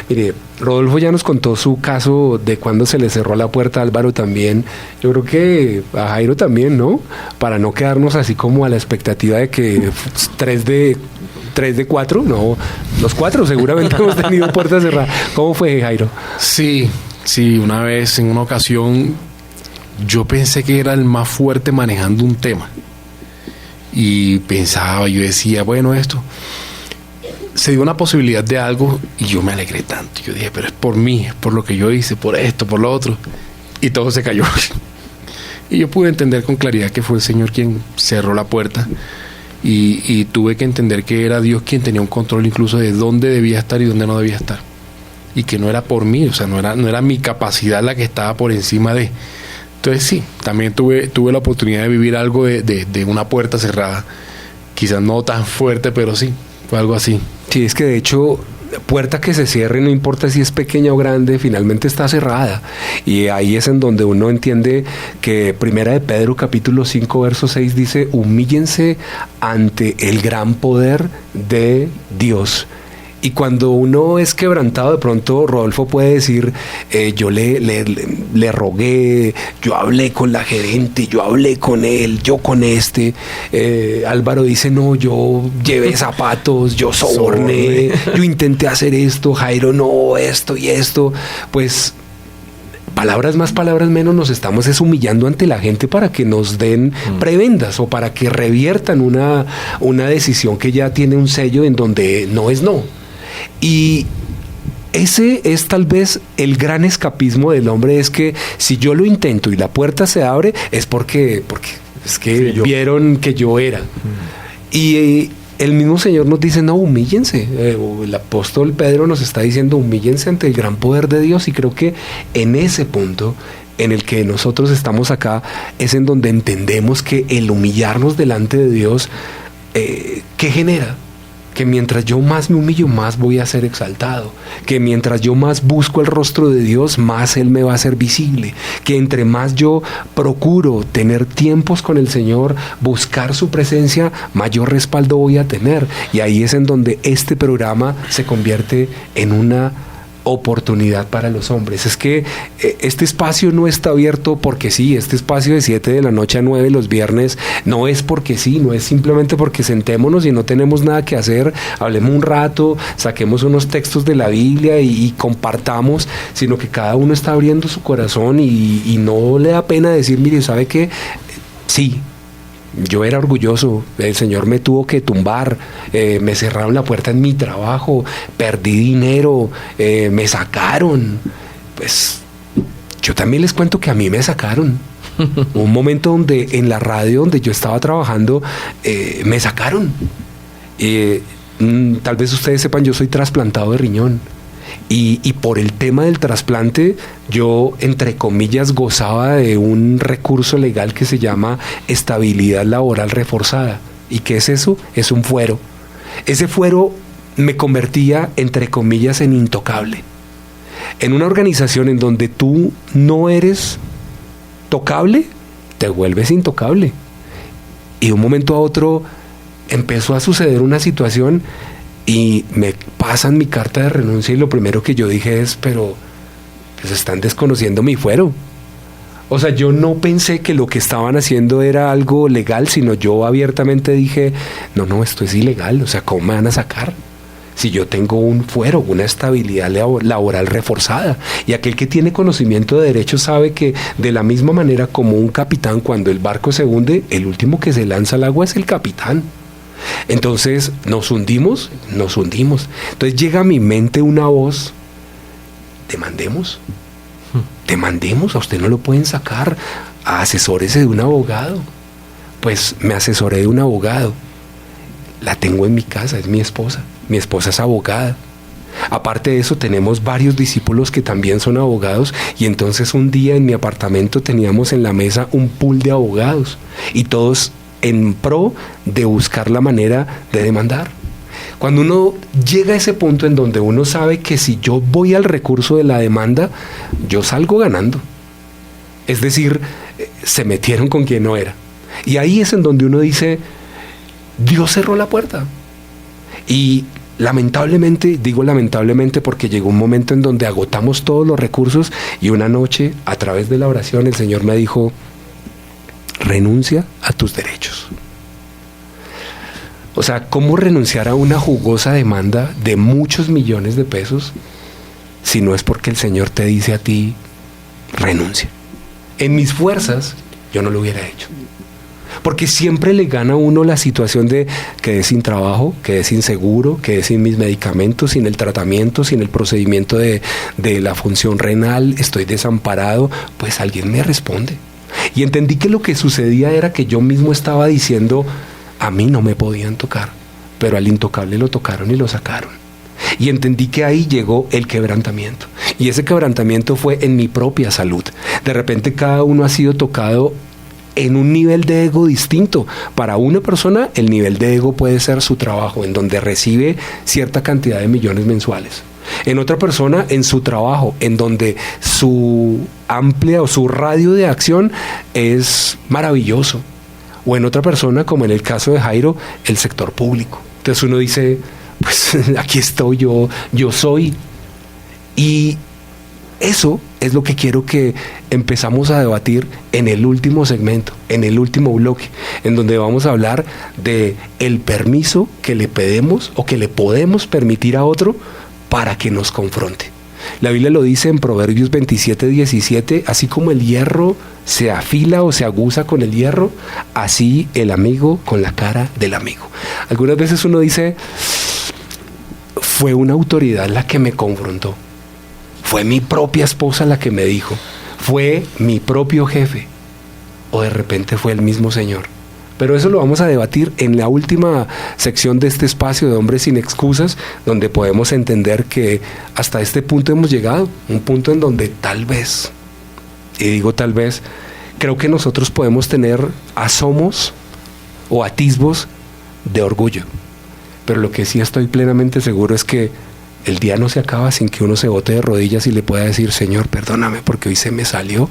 Mire, Rodolfo ya nos contó su caso de cuando se le cerró la puerta a Álvaro también. Yo creo que a Jairo también, ¿no? Para no quedarnos así como a la expectativa de que 3 de 4, no, los 4 seguramente hemos tenido puertas cerradas. ¿Cómo fue, Jairo? Sí, una vez, en una ocasión, yo pensé que era el más fuerte manejando un tema. Y pensaba, yo decía, bueno, esto se dio una posibilidad de algo y yo me alegré tanto. Yo dije, pero es por mí, es por lo que yo hice, por esto, por lo otro. Y todo se cayó. Y yo pude entender con claridad que fue el Señor quien cerró la puerta. Y tuve que entender que era Dios quien tenía un control incluso de dónde debía estar y dónde no debía estar. Y que no era por mí, o sea, no era mi capacidad la que estaba por encima de. Entonces sí, también tuve la oportunidad de vivir algo de una puerta cerrada. Quizás no tan fuerte, pero sí, fue algo así. Sí, es que de hecho, puerta que se cierre, no importa si es pequeña o grande, finalmente está cerrada. Y ahí es en donde uno entiende que Primera de Pedro, capítulo 5, verso 6, dice, humíllense ante el gran poder de Dios. Y cuando uno es quebrantado, de pronto Rodolfo puede decir, yo le rogué, yo hablé con la gerente, yo hablé con él, yo con este. Álvaro dice, no, yo llevé zapatos, yo soborné, yo intenté hacer esto, Jairo no, esto y esto. Pues palabras más, palabras menos, nos estamos humillando ante la gente para que nos den prebendas o para que reviertan una decisión que ya tiene un sello en donde no es no. Y ese es tal vez el gran escapismo del hombre, es que si yo lo intento y la puerta se abre, es porque es que vieron que yo era. Y el mismo Señor nos dice, no, humíllense. El apóstol Pedro nos está diciendo, humíllense ante el gran poder de Dios. Y creo que en ese punto en el que nosotros estamos acá es en donde entendemos que el humillarnos delante de Dios, ¿qué genera? Que mientras yo más me humillo, más voy a ser exaltado. Que mientras yo más busco el rostro de Dios, más Él me va a ser visible. Que entre más yo procuro tener tiempos con el Señor, buscar su presencia, mayor respaldo voy a tener. Y ahí es en donde este programa se convierte en una oportunidad para los hombres. Es que este espacio no está abierto porque sí. Este espacio de 7 de la noche a 9 los viernes no es porque sí, no es simplemente porque sentémonos y no tenemos nada que hacer, hablemos un rato, saquemos unos textos de la Biblia y compartamos, sino que cada uno está abriendo su corazón y no le da pena decir, mire, ¿sabe qué? Sí, yo era orgulloso, el Señor me tuvo que tumbar, me cerraron la puerta en mi trabajo, perdí dinero, me sacaron. Pues yo también les cuento que a mí me sacaron. Un momento donde en la radio donde yo estaba trabajando, me sacaron. Tal vez ustedes sepan, yo soy trasplantado de riñón. Y por el tema del trasplante, yo, entre comillas, gozaba de un recurso legal que se llama estabilidad laboral reforzada. ¿Y qué es eso? Es un fuero. Ese fuero me convertía, entre comillas, en intocable. En una organización en donde tú no eres tocable, te vuelves intocable. Y de un momento a otro empezó a suceder una situación y me pasan mi carta de renuncia y lo primero que yo dije es, pero pues están desconociendo mi fuero. O sea, yo no pensé que lo que estaban haciendo era algo legal, sino yo abiertamente dije, no, esto es ilegal, o sea, ¿cómo me van a sacar? Si yo tengo un fuero, una estabilidad laboral reforzada. Y aquel que tiene conocimiento de derecho sabe que de la misma manera como un capitán, cuando el barco se hunde, el último que se lanza al agua es el capitán. Entonces nos hundimos. Entonces llega a mi mente una voz, demandemos, a usted no lo pueden sacar, asesórese de un abogado. Pues me asesoré de un abogado, la tengo en mi casa, es mi esposa es abogada. Aparte de eso, tenemos varios discípulos que también son abogados, y entonces un día en mi apartamento teníamos en la mesa un pool de abogados y todos en pro de buscar la manera de demandar. Cuando uno llega a ese punto en donde uno sabe que si yo voy al recurso de la demanda, yo salgo ganando. Es decir, se metieron con quien no era. Y ahí es en donde uno dice, Dios cerró la puerta. Y lamentablemente, digo lamentablemente porque llegó un momento en donde agotamos todos los recursos, y una noche, a través de la oración, el Señor me dijo, renuncia a tus derechos. O sea, ¿cómo renunciar a una jugosa demanda de muchos millones de pesos si no es porque el Señor te dice a ti, renuncia? En mis fuerzas, yo no lo hubiera hecho. Porque siempre le gana a uno la situación de quedé sin trabajo, quedé sin seguro, quedé sin mis medicamentos, sin el tratamiento, sin el procedimiento de la función renal, estoy desamparado. Pues alguien me responde. Y entendí que lo que sucedía era que yo mismo estaba diciendo, a mí no me podían tocar, pero al intocable lo tocaron y lo sacaron. Y entendí que ahí llegó el quebrantamiento. Y ese quebrantamiento fue en mi propia salud. De repente cada uno ha sido tocado en un nivel de ego distinto. Para una persona el nivel de ego puede ser su trabajo, en donde recibe cierta cantidad de millones mensuales. En otra persona, en su trabajo, en donde su amplia o su radio de acción es maravilloso. O en otra persona, como en el caso de Jairo, el sector público. Entonces uno dice, pues aquí estoy yo soy. Y eso es lo que quiero que empezamos a debatir en el último segmento, en el último bloque, en donde vamos a hablar de el permiso que le pedimos o que le podemos permitir a otro para que nos confronte. La Biblia lo dice en Proverbios 27:17, así como el hierro se afila o se aguza con el hierro, así el amigo con la cara del amigo. Algunas veces uno dice, fue una autoridad la que me confrontó, fue mi propia esposa la que me dijo, fue mi propio jefe, o de repente fue el mismo Señor. Pero eso lo vamos a debatir en la última sección de este espacio de Hombres sin Excusas, donde podemos entender que hasta este punto hemos llegado, un punto en donde tal vez, y digo tal vez, creo que nosotros podemos tener asomos o atisbos de orgullo. Pero lo que sí estoy plenamente seguro es que el día no se acaba sin que uno se bote de rodillas y le pueda decir, Señor, perdóname porque hoy se me salió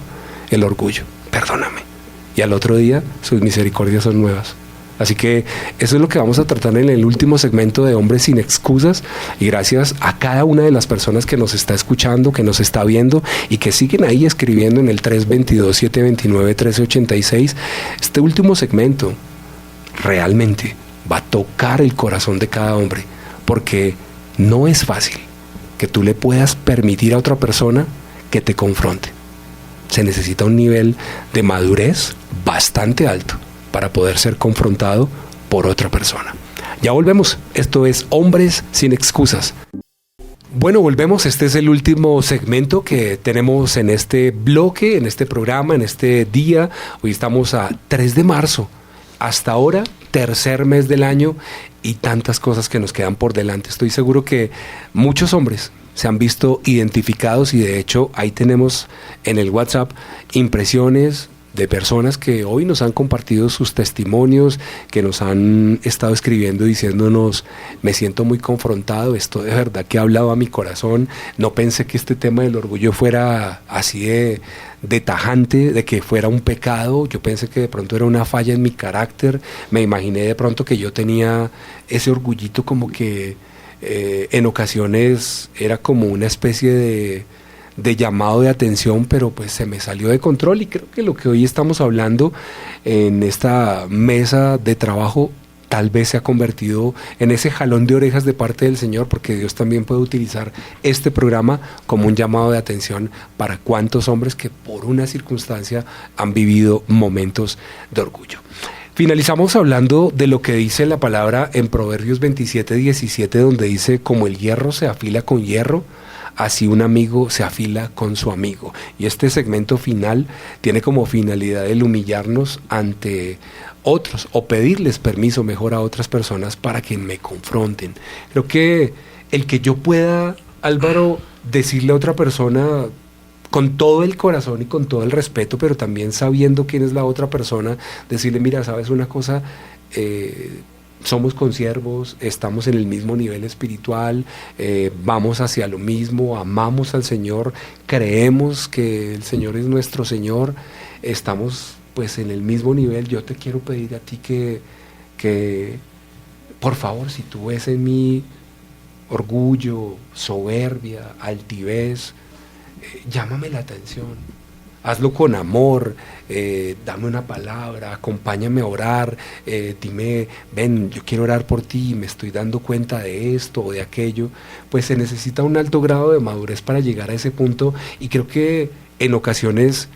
el orgullo, perdóname. Y al otro día sus misericordias son nuevas. Así que eso es lo que vamos a tratar en el último segmento de Hombres sin Excusas, y gracias a cada una de las personas que nos está escuchando, que nos está viendo y que siguen ahí escribiendo en el 322-729-1386. Este último segmento realmente va a tocar el corazón de cada hombre, porque no es fácil que tú le puedas permitir a otra persona que te confronte. Se necesita un nivel de madurez bastante alto para poder ser confrontado por otra persona. Ya volvemos. Esto es Hombres sin Excusas. Bueno, volvemos. Este es el último segmento que tenemos en este bloque, en este programa, en este día. Hoy estamos a 3 de marzo. Hasta ahora, tercer mes del año, y tantas cosas que nos quedan por delante. Estoy seguro que muchos hombres se han visto identificados, y de hecho ahí tenemos en el WhatsApp impresiones de personas que hoy nos han compartido sus testimonios, que nos han estado escribiendo diciéndonos, me siento muy confrontado, esto de verdad que ha hablado a mi corazón, no pensé que este tema del orgullo fuera así de tajante, de que fuera un pecado, yo pensé que de pronto era una falla en mi carácter, me imaginé de pronto que yo tenía ese orgullito como que en ocasiones era como una especie de llamado de atención, pero pues se me salió de control. Y creo que lo que hoy estamos hablando en esta mesa de trabajo tal vez se ha convertido en ese jalón de orejas de parte del Señor, porque Dios también puede utilizar este programa como un llamado de atención para cuántos hombres que por una circunstancia han vivido momentos de orgullo. Finalizamos hablando de lo que dice la palabra en Proverbios 27:17, donde dice, como el hierro se afila con hierro, así un amigo se afila con su amigo. Y este segmento final tiene como finalidad el humillarnos ante otros, o pedirles permiso mejor a otras personas para que me confronten. Creo que el que yo pueda, Álvaro, decirle a otra persona con todo el corazón y con todo el respeto, pero también sabiendo quién es la otra persona, decirle, mira, ¿sabes una cosa? Somos consiervos, estamos en el mismo nivel espiritual, vamos hacia lo mismo, amamos al Señor, creemos que el Señor es nuestro Señor, estamos pues en el mismo nivel. Yo te quiero pedir a ti que por favor, si tú ves en mí orgullo, soberbia, altivez, llámame la atención, hazlo con amor, dame una palabra, acompáñame a orar, dime, ven, yo quiero orar por ti, me estoy dando cuenta de esto o de aquello. Pues se necesita un alto grado de madurez para llegar a ese punto, y creo que en ocasiones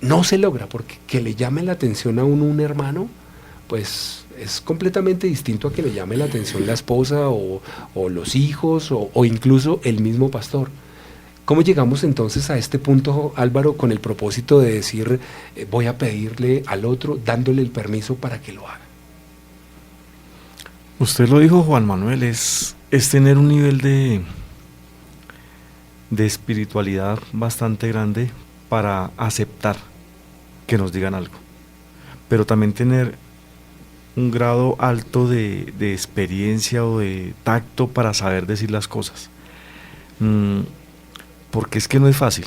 no se logra, porque que le llame la atención a un hermano, pues es completamente distinto a que le llame la atención la esposa o los hijos o incluso el mismo pastor. ¿Cómo llegamos entonces a este punto, Álvaro, con el propósito de decir, voy a pedirle al otro, dándole el permiso para que lo haga? Usted lo dijo, Juan Manuel, es tener un nivel de espiritualidad bastante grande para aceptar que nos digan algo, pero también tener un grado alto de experiencia o de tacto para saber decir las cosas. Porque es que no es fácil.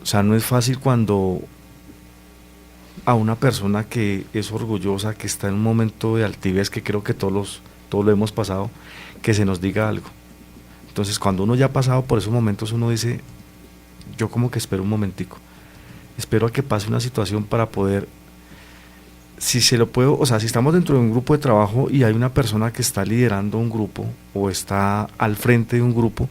O sea, no es fácil cuando a una persona que es orgullosa, que está en un momento de altivez, que creo que todos lo hemos pasado, que se nos diga algo. Entonces, cuando uno ya ha pasado por esos momentos, uno dice, yo como que espero un momentico. Espero a que pase una situación para poder, si se lo puedo, o sea, si estamos dentro de un grupo de trabajo y hay una persona que está liderando un grupo o está al frente de un grupo,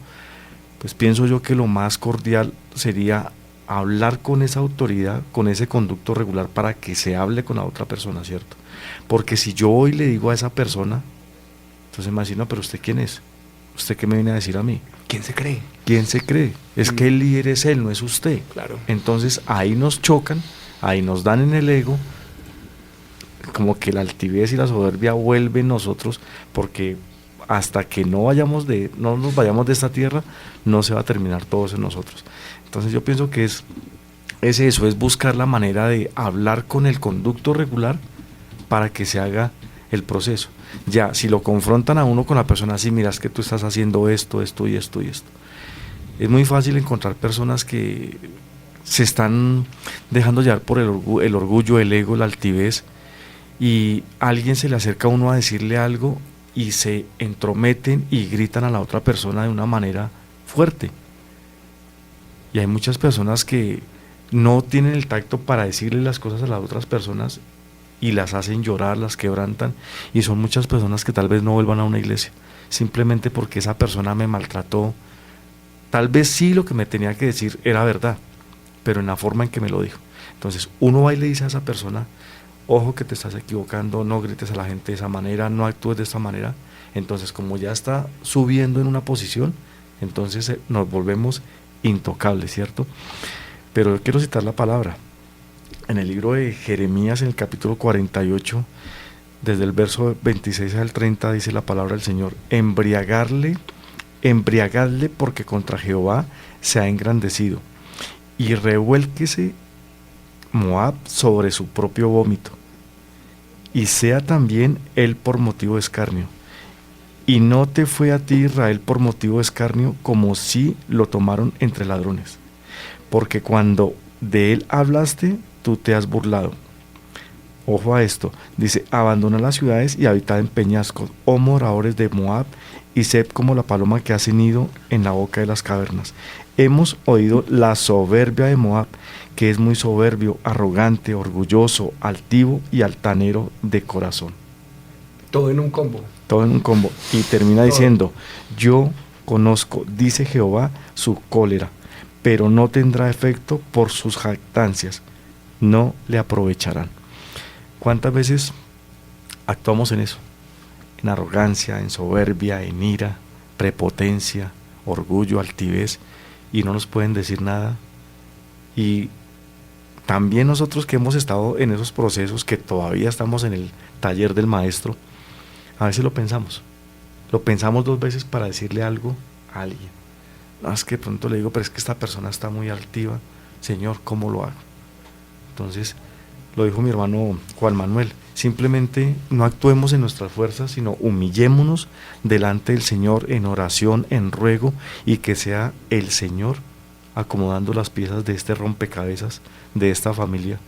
pues pienso yo que lo más cordial sería hablar con esa autoridad, con ese conducto regular, para que se hable con la otra persona, ¿cierto? Porque si yo hoy le digo a esa persona, entonces me dice, no, pero ¿usted quién es? ¿Usted qué me viene a decir a mí? ¿Quién se cree? ¿Quién se cree? Es que el líder es él, no es usted. Claro. Entonces ahí nos chocan, ahí nos dan en el ego, como que la altivez y la soberbia vuelven nosotros, porque hasta que no nos vayamos de esta tierra, no se va a terminar todo eso en nosotros. Entonces yo pienso que es eso, es buscar la manera de hablar con el conducto regular para que se haga el proceso. Ya, si lo confrontan a uno con la persona así, mira, es que tú estás haciendo esto, esto y esto y esto. Es muy fácil encontrar personas que se están dejando llevar por el orgullo, el ego, la altivez, y alguien se le acerca a uno a decirle algo y se entrometen y gritan a la otra persona de una manera fuerte. Y hay muchas personas que no tienen el tacto para decirle las cosas a las otras personas y las hacen llorar, las quebrantan, y son muchas personas que tal vez no vuelvan a una iglesia, simplemente porque esa persona me maltrató. Tal vez sí lo que me tenía que decir era verdad, pero en la forma en que me lo dijo. Entonces uno va y le dice a esa persona, ojo que te estás equivocando, no grites a la gente de esa manera, no actúes de esta manera. Entonces, como ya está subiendo en una posición, entonces nos volvemos intocables, ¿cierto? Pero yo quiero citar la palabra. En el libro de Jeremías, en el capítulo 48, desde el verso 26 al 30, dice la palabra del Señor, embriagadle porque contra Jehová se ha engrandecido, y revuélquese Moab sobre su propio vómito, y sea también él por motivo de escarnio. Y no te fue a ti, Israel, por motivo de escarnio, como si lo tomaron entre ladrones. Porque cuando de él hablaste, tú te has burlado. Ojo a esto, dice, abandona las ciudades y habitad en peñascos, oh moradores de Moab, y sed como la paloma que hace nido en la boca de las cavernas. Hemos oído la soberbia de Moab, que es muy soberbio, arrogante, orgulloso, altivo y altanero de corazón. Todo en un combo. Todo en un combo. Y termina diciendo, yo conozco, dice Jehová, su cólera, pero no tendrá efecto por sus jactancias, no le aprovecharán. ¿Cuántas veces actuamos en eso? En arrogancia, en soberbia, en ira, prepotencia, orgullo, altivez, y no nos pueden decir nada. Y también nosotros que hemos estado en esos procesos, que todavía estamos en el taller del maestro, a veces lo pensamos. lo pensamos 2 veces para decirle algo a alguien. No, es que de pronto le digo, pero es que esta persona está muy altiva, Señor, ¿cómo lo hago? Entonces, lo dijo mi hermano Juan Manuel, simplemente no actuemos en nuestras fuerzas, sino humillémonos delante del Señor en oración, en ruego, y que sea el Señor acomodando las piezas de este rompecabezas, de esta familia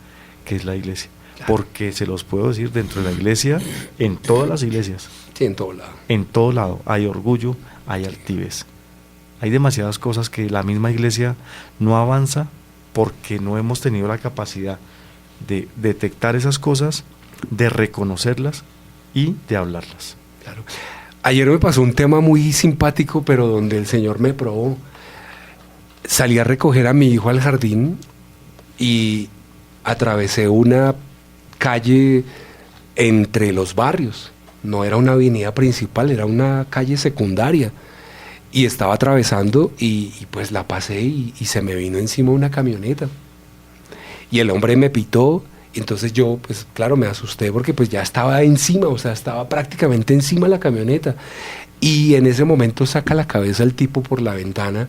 que es la iglesia. Claro. Porque se los puedo decir, dentro de la iglesia, en todas las iglesias, sí, en todo lado. En todo lado hay orgullo, hay altivez. Hay demasiadas cosas que la misma iglesia no avanza porque no hemos tenido la capacidad de detectar esas cosas, de reconocerlas y de hablarlas. Claro. Ayer me pasó un tema muy simpático, pero donde el Señor me probó. Salí a recoger a mi hijo al jardín y atravesé una calle entre los barrios. No era una avenida principal, era una calle secundaria. Y estaba atravesando y pues la pasé y se me vino encima una camioneta. Y el hombre me pitó, entonces yo pues claro me asusté porque pues ya estaba encima, o sea, estaba prácticamente encima de la camioneta. Y en ese momento saca la cabeza el tipo por la ventana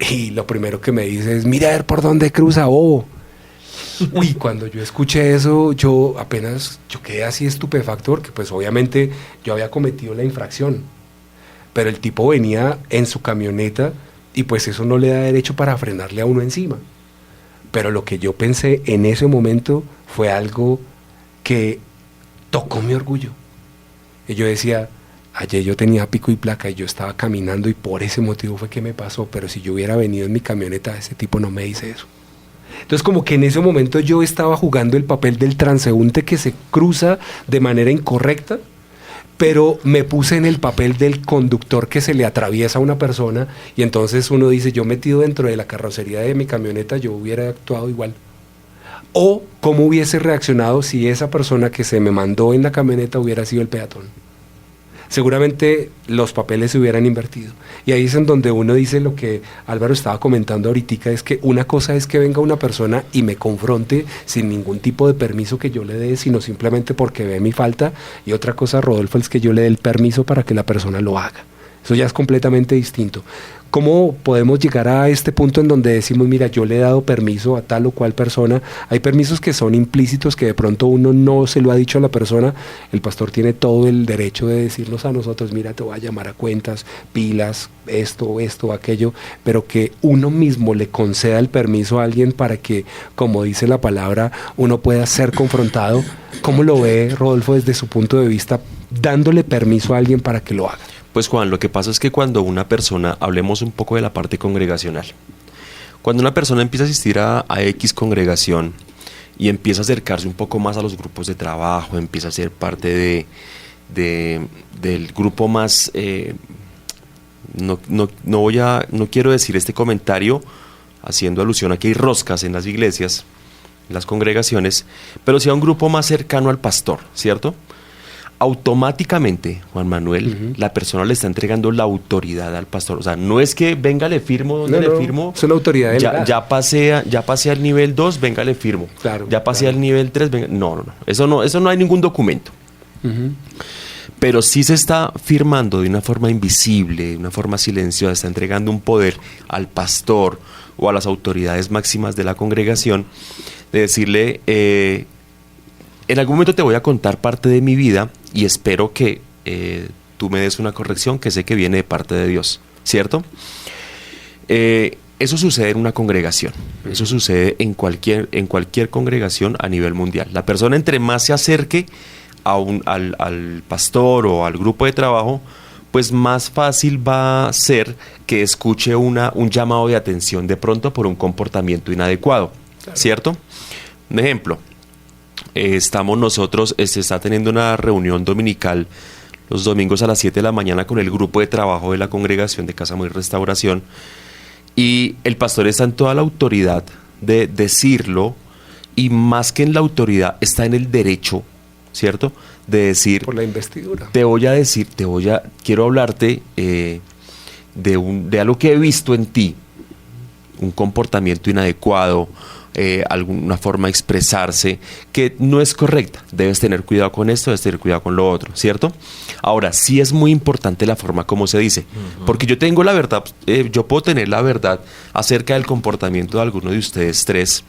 y lo primero que me dice es, mira a ver por dónde cruza, bobo. Uy, cuando yo escuché eso, yo quedé así estupefacto porque pues obviamente yo había cometido la infracción. Pero el tipo venía en su camioneta y pues eso no le da derecho para frenarle a uno encima. Pero lo que yo pensé en ese momento fue algo que tocó mi orgullo. Y yo decía, ayer yo tenía pico y placa y yo estaba caminando y por ese motivo fue que me pasó, pero si yo hubiera venido en mi camioneta, ese tipo no me dice eso. Entonces como que en ese momento yo estaba jugando el papel del transeúnte que se cruza de manera incorrecta, pero me puse en el papel del conductor que se le atraviesa a una persona y entonces uno dice, yo metido dentro de la carrocería de mi camioneta, yo hubiera actuado igual. O cómo hubiese reaccionado si esa persona que se me mandó en la camioneta hubiera sido el peatón. Seguramente los papeles se hubieran invertido. Y ahí es en donde uno dice lo que Álvaro estaba comentando ahorita, es que una cosa es que venga una persona y me confronte sin ningún tipo de permiso que yo le dé, sino simplemente porque ve mi falta, y otra cosa, Rodolfo, es que yo le dé el permiso para que la persona lo haga. Eso ya es completamente distinto. ¿Cómo podemos llegar a este punto en donde decimos, mira, yo le he dado permiso a tal o cual persona? Hay permisos que son implícitos, que de pronto uno no se lo ha dicho a la persona. El pastor tiene todo el derecho de decirnos a nosotros, mira, te voy a llamar a cuentas, pilas, esto, aquello, pero que uno mismo le conceda el permiso a alguien para que, como dice la palabra, uno pueda ser confrontado. ¿Cómo lo ve Rodolfo desde su punto de vista, dándole permiso a alguien para que lo haga? Pues Juan, lo que pasa es que cuando una persona, hablemos un poco de la parte congregacional, cuando una persona empieza a asistir a X congregación y empieza a acercarse un poco más a los grupos de trabajo, empieza a ser parte del grupo más, no quiero decir este comentario haciendo alusión a que hay roscas en las iglesias, en las congregaciones, pero sí a un grupo más cercano al pastor, ¿cierto? Automáticamente, Juan Manuel, la persona le está entregando la autoridad al pastor. O sea, no es que venga, le firmo, ¿dónde le firmo? Es una autoridad delegada. Ya pasé al nivel 2, venga, le firmo. Claro, ya pasé al nivel 3, venga. No. Eso no hay ningún documento. Pero sí se está firmando de una forma invisible, de una forma silenciosa, está entregando un poder al pastor o a las autoridades máximas de la congregación, de decirle, en algún momento te voy a contar parte de mi vida y espero que tú me des una corrección que sé que viene de parte de Dios, ¿cierto? Eso sucede en una congregación, eso sucede en cualquier congregación a nivel mundial. La persona entre más se acerque al pastor o al grupo de trabajo, pues más fácil va a ser que escuche un llamado de atención de pronto por un comportamiento inadecuado, ¿cierto? Un ejemplo. Estamos nosotros, se está teniendo una reunión dominical los domingos a las 7 de la mañana con el grupo de trabajo de la congregación de Casa Muy Restauración, y el pastor está en toda la autoridad de decirlo, y más que en la autoridad está en el derecho, ¿cierto? De decir, por la investidura, quiero hablarte de algo que he visto en ti, un comportamiento inadecuado, alguna forma de expresarse que no es correcta. Debes tener cuidado con esto, debes tener cuidado con lo otro, ¿cierto? Ahora, sí es muy importante la forma como se dice, porque yo tengo la verdad, yo puedo tener la verdad acerca del comportamiento de alguno de ustedes tres,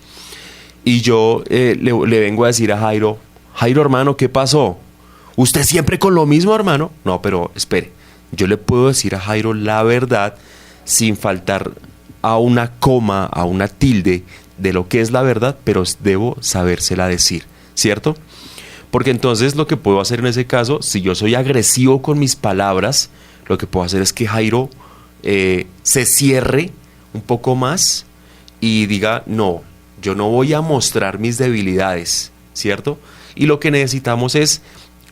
y yo le vengo a decir a Jairo, hermano, ¿qué pasó? ¿Usted siempre con lo mismo, hermano? No, pero espere, yo le puedo decir a Jairo la verdad sin faltar a una coma, a una tilde de lo que es la verdad, pero debo sabérsela decir, ¿cierto? Porque entonces lo que puedo hacer en ese caso, si yo soy agresivo con mis palabras, lo que puedo hacer es que Jairo se cierre un poco más y diga, no, yo no voy a mostrar mis debilidades, ¿cierto? Y lo que necesitamos es,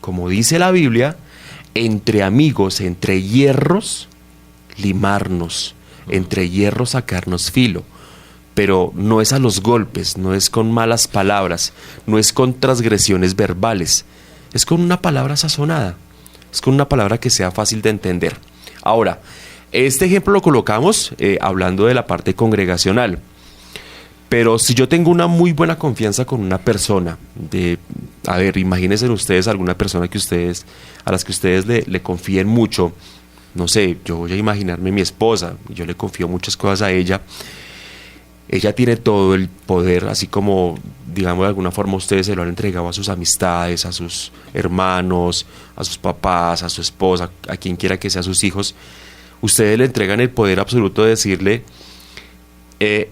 como dice la Biblia, entre amigos, entre hierros, limarnos, entre hierros sacarnos filo. Pero no es a los golpes, no es con malas palabras, no es con transgresiones verbales, es con una palabra sazonada, es con una palabra que sea fácil de entender. Ahora, este ejemplo lo colocamos hablando de la parte congregacional. Pero si yo tengo una muy buena confianza con una persona, a ver, imagínense ustedes alguna persona a las que ustedes le confíen mucho, no sé, yo voy a imaginarme mi esposa, yo le confío muchas cosas a ella, ella tiene todo el poder, así como, digamos, de alguna forma ustedes se lo han entregado a sus amistades, a sus hermanos, a sus papás, a su esposa, a quien quiera que sea sus hijos, ustedes le entregan el poder absoluto de decirle,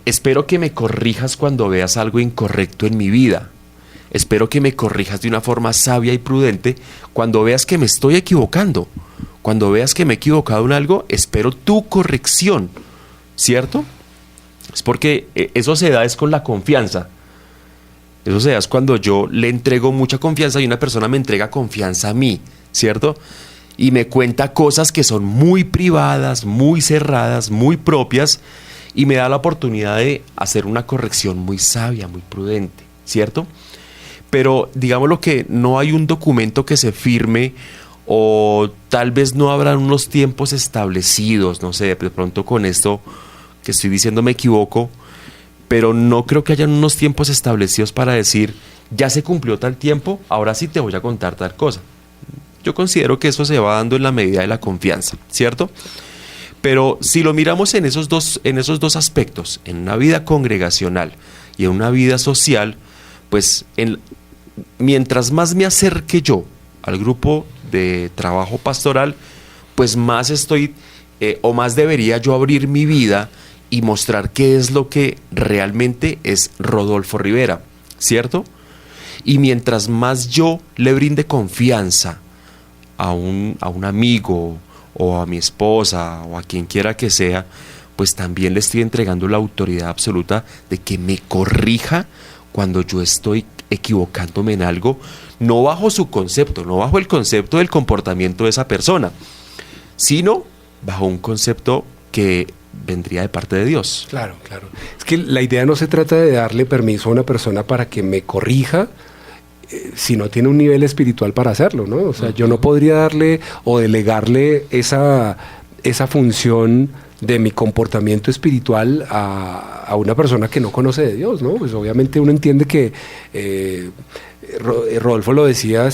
espero que me corrijas cuando veas algo incorrecto en mi vida. Espero que me corrijas de una forma sabia y prudente cuando veas que me estoy equivocando. Cuando veas que me he equivocado en algo, espero tu corrección, ¿cierto? Es porque eso se da es con la confianza. Eso se da es cuando yo le entrego mucha confianza y una persona me entrega confianza a mí, ¿cierto? Y me cuenta cosas que son muy privadas, muy cerradas, muy propias, y me da la oportunidad de hacer una corrección muy sabia, muy prudente, ¿cierto? Pero digámoslo que no hay un documento que se firme, o tal vez no habrán unos tiempos establecidos, no sé, de pronto con esto que estoy diciendo me equivoco, pero no creo que hayan unos tiempos establecidos para decir, ya se cumplió tal tiempo, ahora sí te voy a contar tal cosa. Yo considero que eso se va dando en la medida de la confianza, ¿cierto? Pero si lo miramos en esos dos aspectos, en una vida congregacional y en una vida social, pues mientras más me acerque yo al grupo de trabajo pastoral, pues más más debería yo abrir mi vida y mostrar qué es lo que realmente es Rodolfo Rivera, ¿cierto? Y mientras más yo le brinde confianza a un amigo, o a mi esposa, o a quien quiera que sea, pues también le estoy entregando la autoridad absoluta de que me corrija cuando yo estoy equivocándome en algo, no bajo su concepto, no bajo el concepto del comportamiento de esa persona, sino bajo un concepto que vendría de parte de Dios. Claro, claro. Es que la idea no se trata de darle permiso a una persona para que me corrija, si no tiene un nivel espiritual para hacerlo, ¿no? O sea, yo no podría darle o delegarle esa función de mi comportamiento espiritual a una persona que no conoce de Dios, ¿no? Pues obviamente uno entiende que Rodolfo lo decía,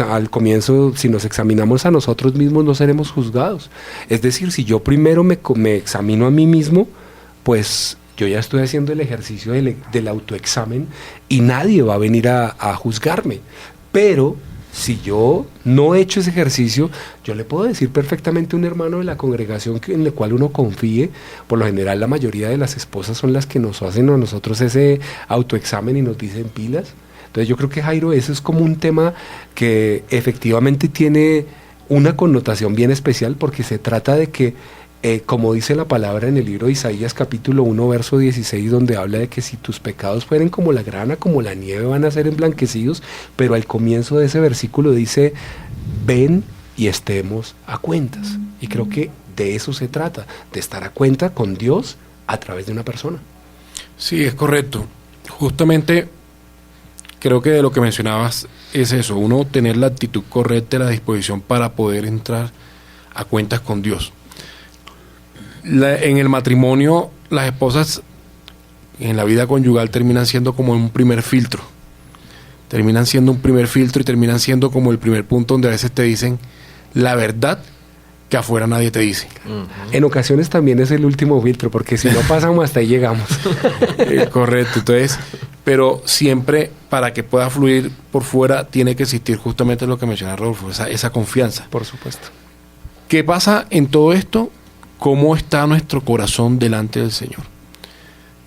al comienzo, si nos examinamos a nosotros mismos no seremos juzgados. Es decir, si yo primero me examino a mí mismo, pues yo ya estoy haciendo el ejercicio del autoexamen y nadie va a venir a juzgarme. Pero si yo no he hecho ese ejercicio, yo le puedo decir perfectamente a un hermano de la congregación en el cual uno confíe. Por lo general la mayoría de las esposas son las que nos hacen a nosotros ese autoexamen y nos dicen pilas. Entonces yo creo que, Jairo, eso es como un tema que efectivamente tiene una connotación bien especial, porque se trata de que como dice la palabra en el libro de Isaías capítulo 1 verso 16, donde habla de que si tus pecados fueren como la grana, como la nieve, van a ser emblanquecidos, pero al comienzo de ese versículo dice, ven y estemos a cuentas. Y creo que de eso se trata, de estar a cuenta con Dios a través de una persona. Sí, es correcto. Justamente creo que de lo que mencionabas es eso, uno tener la actitud correcta y la disposición para poder entrar a cuentas con Dios. En el matrimonio, las esposas en la vida conyugal terminan siendo como un primer filtro. Terminan siendo un primer filtro y terminan siendo como el primer punto donde a veces te dicen la verdad que afuera nadie te dice. En ocasiones también es el último filtro, porque si no pasamos hasta ahí llegamos. Correcto. Entonces, pero siempre para que pueda fluir por fuera tiene que existir justamente lo que menciona Rodolfo, esa confianza. Por supuesto. ¿Qué pasa en todo esto? ¿Cómo está nuestro corazón delante del Señor?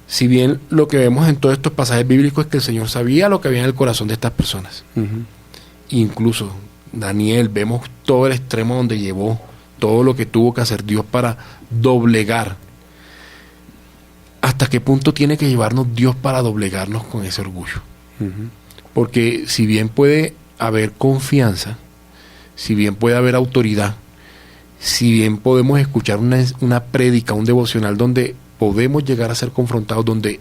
Si bien lo que vemos en todos estos pasajes bíblicos es que el Señor sabía lo que había en el corazón de estas personas. Incluso Daniel, vemos todo el extremo donde llevó, todo lo que tuvo que hacer Dios para doblegar. ¿Hasta qué punto tiene que llevarnos Dios para doblegarnos con ese orgullo? Porque si bien puede haber confianza, si bien puede haber autoridad, si bien podemos escuchar una prédica, un devocional donde podemos llegar a ser confrontados, donde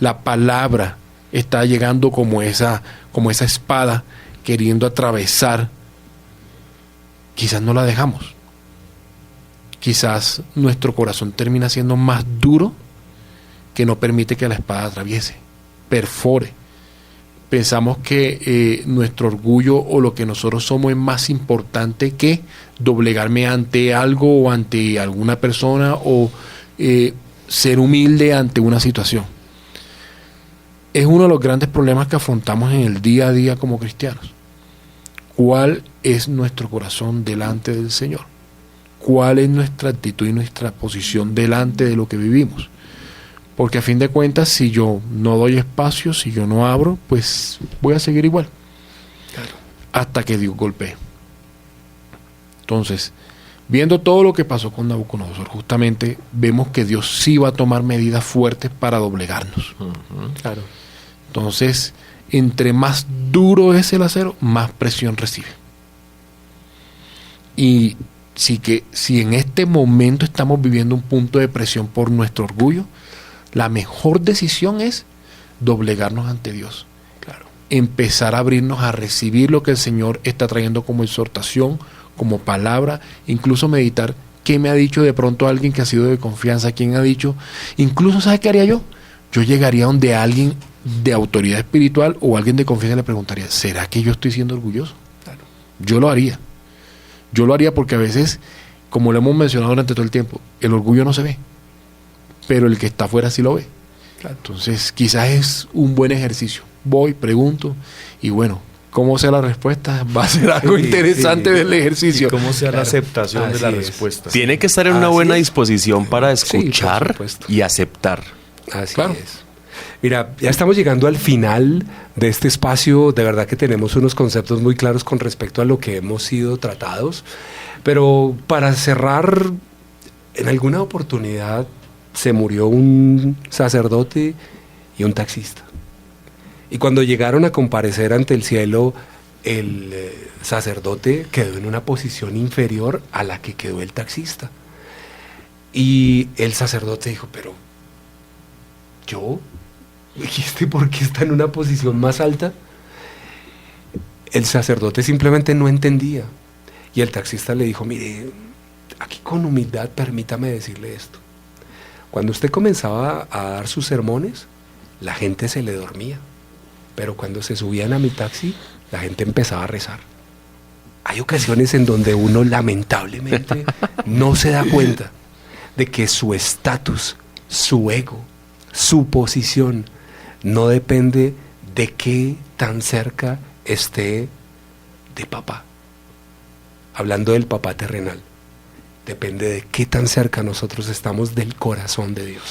la palabra está llegando como esa espada queriendo atravesar, quizás no la dejamos. Quizás nuestro corazón termina siendo más duro que no permite que la espada atraviese, perfore. Pensamos que nuestro orgullo o lo que nosotros somos es más importante que doblegarme ante algo o ante alguna persona o ser humilde ante una situación. Es uno de los grandes problemas que afrontamos en el día a día como cristianos. ¿Cuál es nuestro corazón delante del Señor? ¿Cuál es nuestra actitud y nuestra posición delante de lo que vivimos? Porque a fin de cuentas, si yo no doy espacio, si yo no abro, pues voy a seguir igual. Claro. Hasta que Dios golpee. Entonces, viendo todo lo que pasó con Nabucodonosor, justamente vemos que Dios sí va a tomar medidas fuertes para doblegarnos. Claro. Entonces, entre más duro es el acero, más presión recibe. Y si en este momento estamos viviendo un punto de presión por nuestro orgullo, la mejor decisión es doblegarnos ante Dios. Claro. Empezar a abrirnos a recibir lo que el Señor está trayendo como exhortación, como palabra, incluso meditar qué me ha dicho de pronto alguien que ha sido de confianza, quién ha dicho, incluso ¿sabe qué haría yo? Yo llegaría donde alguien de autoridad espiritual o alguien de confianza le preguntaría, ¿será que yo estoy siendo orgulloso? Claro. Yo lo haría. Yo lo haría porque a veces, como lo hemos mencionado durante todo el tiempo, el orgullo no se ve, pero el que está afuera sí lo ve. Claro. Entonces, quizás es un buen ejercicio. Voy, pregunto, y bueno, cómo sea la respuesta, va a ser algo interesante del ejercicio. Y cómo sea la aceptación de la respuesta. Tiene que estar en una buena disposición para escuchar y aceptar. Así es. Mira, ya estamos llegando al final de este espacio. De verdad que tenemos unos conceptos muy claros con respecto a lo que hemos sido tratados. Pero para cerrar, en alguna oportunidad se murió un sacerdote y un taxista. Y cuando llegaron a comparecer ante el cielo, el sacerdote quedó en una posición inferior a la que quedó el taxista. Y el sacerdote dijo, pero ¿yo? ¿Y este por qué está en una posición más alta? El sacerdote simplemente no entendía. Y el taxista le dijo, mire, aquí con humildad permítame decirle esto. Cuando usted comenzaba a dar sus sermones, la gente se le dormía. Pero cuando se subían a mi taxi, la gente empezaba a rezar. Hay ocasiones en donde uno lamentablemente no se da cuenta de que su estatus, su ego, su posición no depende de qué tan cerca esté de papá. Hablando del papá terrenal, depende de qué tan cerca nosotros estamos del corazón de Dios.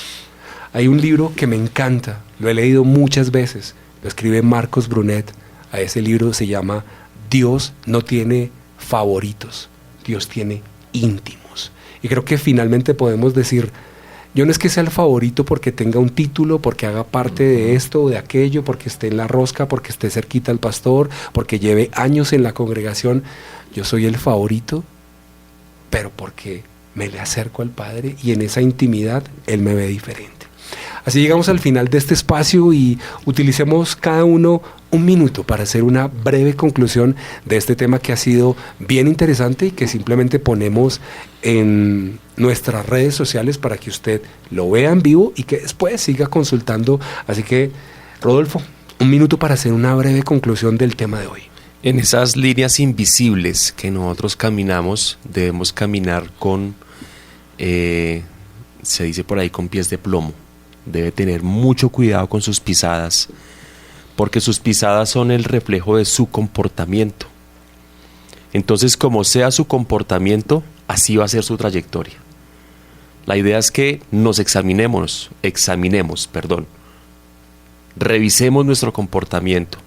Hay un libro que me encanta, lo he leído muchas veces, lo escribe Marcos Brunet. A ese libro se llama Dios no tiene favoritos, Dios tiene íntimos. Y creo que finalmente podemos decir, yo no es que sea el favorito porque tenga un título, porque haga parte de esto o de aquello, porque esté en la rosca, porque esté cerquita al pastor, porque lleve años en la congregación. Yo soy el favorito, pero porque me le acerco al Padre y en esa intimidad Él me ve diferente. Así llegamos al final de este espacio y utilicemos cada uno un minuto para hacer una breve conclusión de este tema que ha sido bien interesante y que simplemente ponemos en nuestras redes sociales para que usted lo vea en vivo y que después siga consultando. Así que, Rodolfo, un minuto para hacer una breve conclusión del tema de hoy. En esas líneas invisibles que nosotros caminamos, debemos caminar con, se dice por ahí, con pies de plomo. Debe tener mucho cuidado con sus pisadas, porque sus pisadas son el reflejo de su comportamiento. Entonces, como sea su comportamiento, así va a ser su trayectoria. La idea es que nos examinemos, revisemos nuestro comportamiento.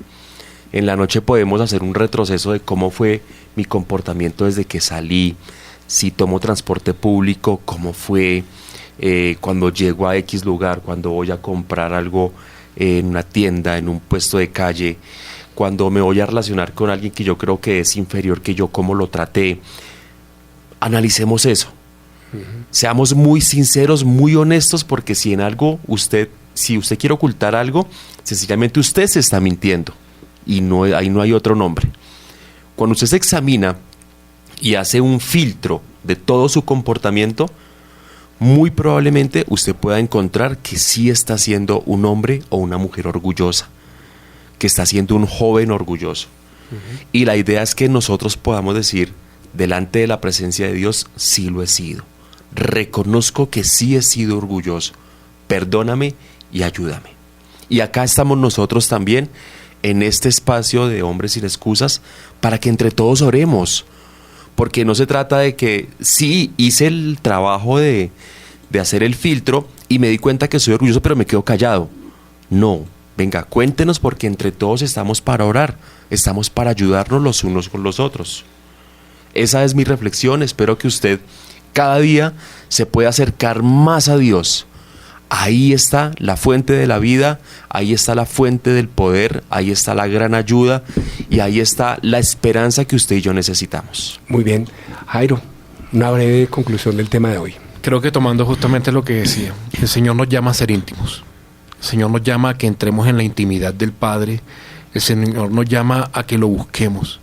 En la noche podemos hacer un retroceso de cómo fue mi comportamiento desde que salí, si tomo transporte público, cómo fue cuando llego a X lugar, cuando voy a comprar algo en una tienda, en un puesto de calle, cuando me voy a relacionar con alguien que yo creo que es inferior que yo, cómo lo traté. Analicemos eso. Seamos muy sinceros, muy honestos, porque si en algo si usted quiere ocultar algo, sencillamente usted se está mintiendo y ahí no hay otro nombre. Cuando usted se examina y hace un filtro de todo su comportamiento, muy probablemente usted pueda encontrar que sí está siendo un hombre o una mujer orgullosa, que está siendo un joven orgulloso. Y la idea es que nosotros podamos decir, delante de la presencia de Dios, sí lo he sido. Reconozco que sí he sido orgulloso. Perdóname y ayúdame. Y acá estamos nosotros también, en este espacio de Hombres Sin Excusas, para que entre todos oremos. Porque no se trata de que sí hice el trabajo de hacer el filtro y me di cuenta que soy orgulloso, pero me quedo callado. No, venga, cuéntenos, porque entre todos estamos para orar, estamos para ayudarnos los unos con los otros. Esa es mi reflexión. Espero que usted cada día se pueda acercar más a Dios. Ahí está la fuente de la vida, ahí está la fuente del poder, ahí está la gran ayuda y ahí está la esperanza que usted y yo necesitamos. Muy bien. Jairo, una breve conclusión del tema de hoy. Creo que tomando justamente lo que decía, el Señor nos llama a ser íntimos. El Señor nos llama a que entremos en la intimidad del Padre. El Señor nos llama a que lo busquemos.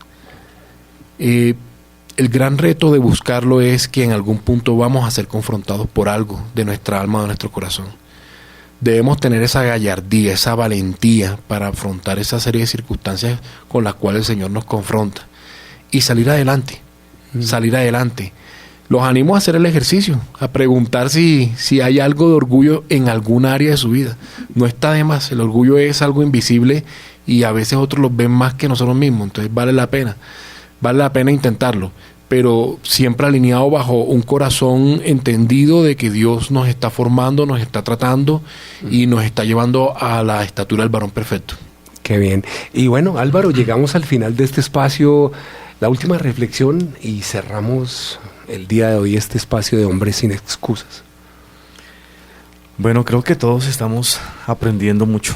El gran reto de buscarlo es que en algún punto vamos a ser confrontados por algo de nuestra alma o de nuestro corazón. Debemos tener esa gallardía, esa valentía para afrontar esa serie de circunstancias con las cuales el Señor nos confronta y salir adelante, salir adelante. Los animo a hacer el ejercicio, a preguntar si hay algo de orgullo en algún área de su vida. No está de más, el orgullo es algo invisible y a veces otros lo ven más que nosotros mismos, entonces vale la pena intentarlo, pero siempre alineado bajo un corazón entendido de que Dios nos está formando, nos está tratando y nos está llevando a la estatura del varón perfecto. Qué bien. Y bueno, Álvaro, llegamos al final de este espacio, la última reflexión, y cerramos el día de hoy este espacio de Hombres Sin Excusas. Bueno, creo que todos estamos aprendiendo mucho.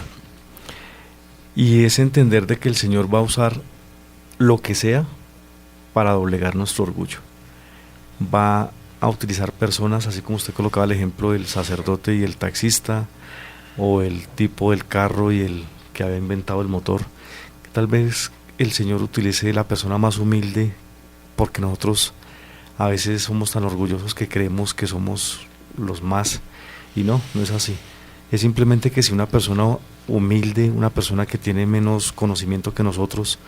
Y es entender de que el Señor va a usar lo que sea para doblegar nuestro orgullo. Va a utilizar personas, así como usted colocaba el ejemplo del sacerdote y el taxista, o el tipo del carro y el que había inventado el motor. Tal vez el Señor utilice la persona más humilde, porque nosotros a veces somos tan orgullosos que creemos que somos los más, y no es así. Es simplemente que si una persona humilde, una persona que tiene menos conocimiento que nosotros,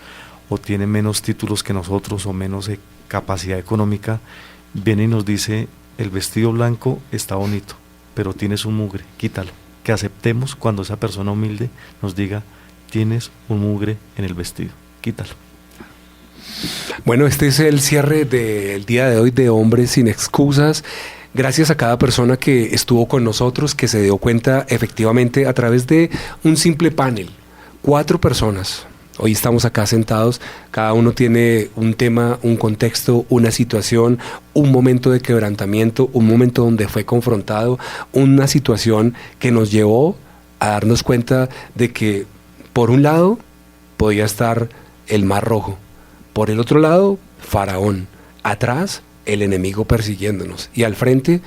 o tiene menos títulos que nosotros, o menos capacidad económica, viene y nos dice: el vestido blanco está bonito, pero tienes un mugre, quítalo. Que aceptemos cuando esa persona humilde nos diga: tienes un mugre en el vestido, quítalo. Bueno, este es el cierre del día de hoy de Hombres Sin Excusas. Gracias a cada persona que estuvo con nosotros, que se dio cuenta efectivamente a través de un simple panel. 4 personas. Hoy estamos acá sentados, cada uno tiene un tema, un contexto, una situación, un momento de quebrantamiento, un momento donde fue confrontado, una situación que nos llevó a darnos cuenta de que por un lado podía estar el Mar Rojo, por el otro lado Faraón, atrás el enemigo persiguiéndonos y al frente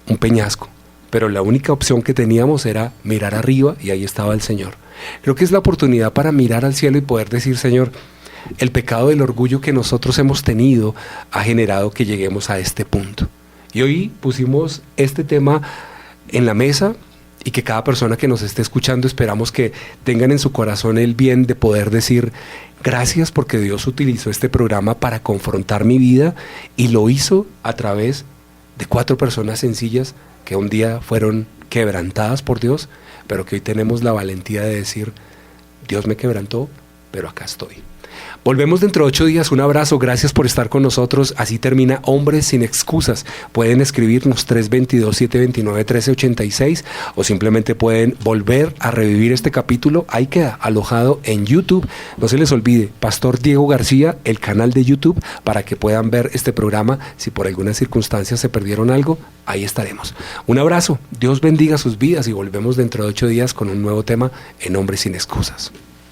un peñasco. Pero la única opción que teníamos era mirar arriba y ahí estaba el Señor. Creo que es la oportunidad para mirar al cielo y poder decir: Señor, el pecado del orgullo que nosotros hemos tenido ha generado que lleguemos a este punto. Y hoy pusimos este tema en la mesa y que cada persona que nos esté escuchando esperamos que tengan en su corazón el bien de poder decir gracias porque Dios utilizó este programa para confrontar mi vida y lo hizo a través de 4 personas sencillas que un día fueron quebrantadas por Dios, pero que hoy tenemos la valentía de decir Dios me quebrantó, pero acá estoy. Volvemos dentro de 8 días. Un abrazo, gracias por estar con nosotros. Así termina Hombres sin Excusas. Pueden escribirnos 322-729-1386 o simplemente pueden volver a revivir este capítulo. Ahí queda alojado en YouTube. No se les olvide, Pastor Diego García, el canal de YouTube, para que puedan ver este programa. Si por alguna circunstancia se perdieron algo, ahí estaremos. Un abrazo, Dios bendiga sus vidas y volvemos dentro de 8 días con un nuevo tema en Hombres sin Excusas.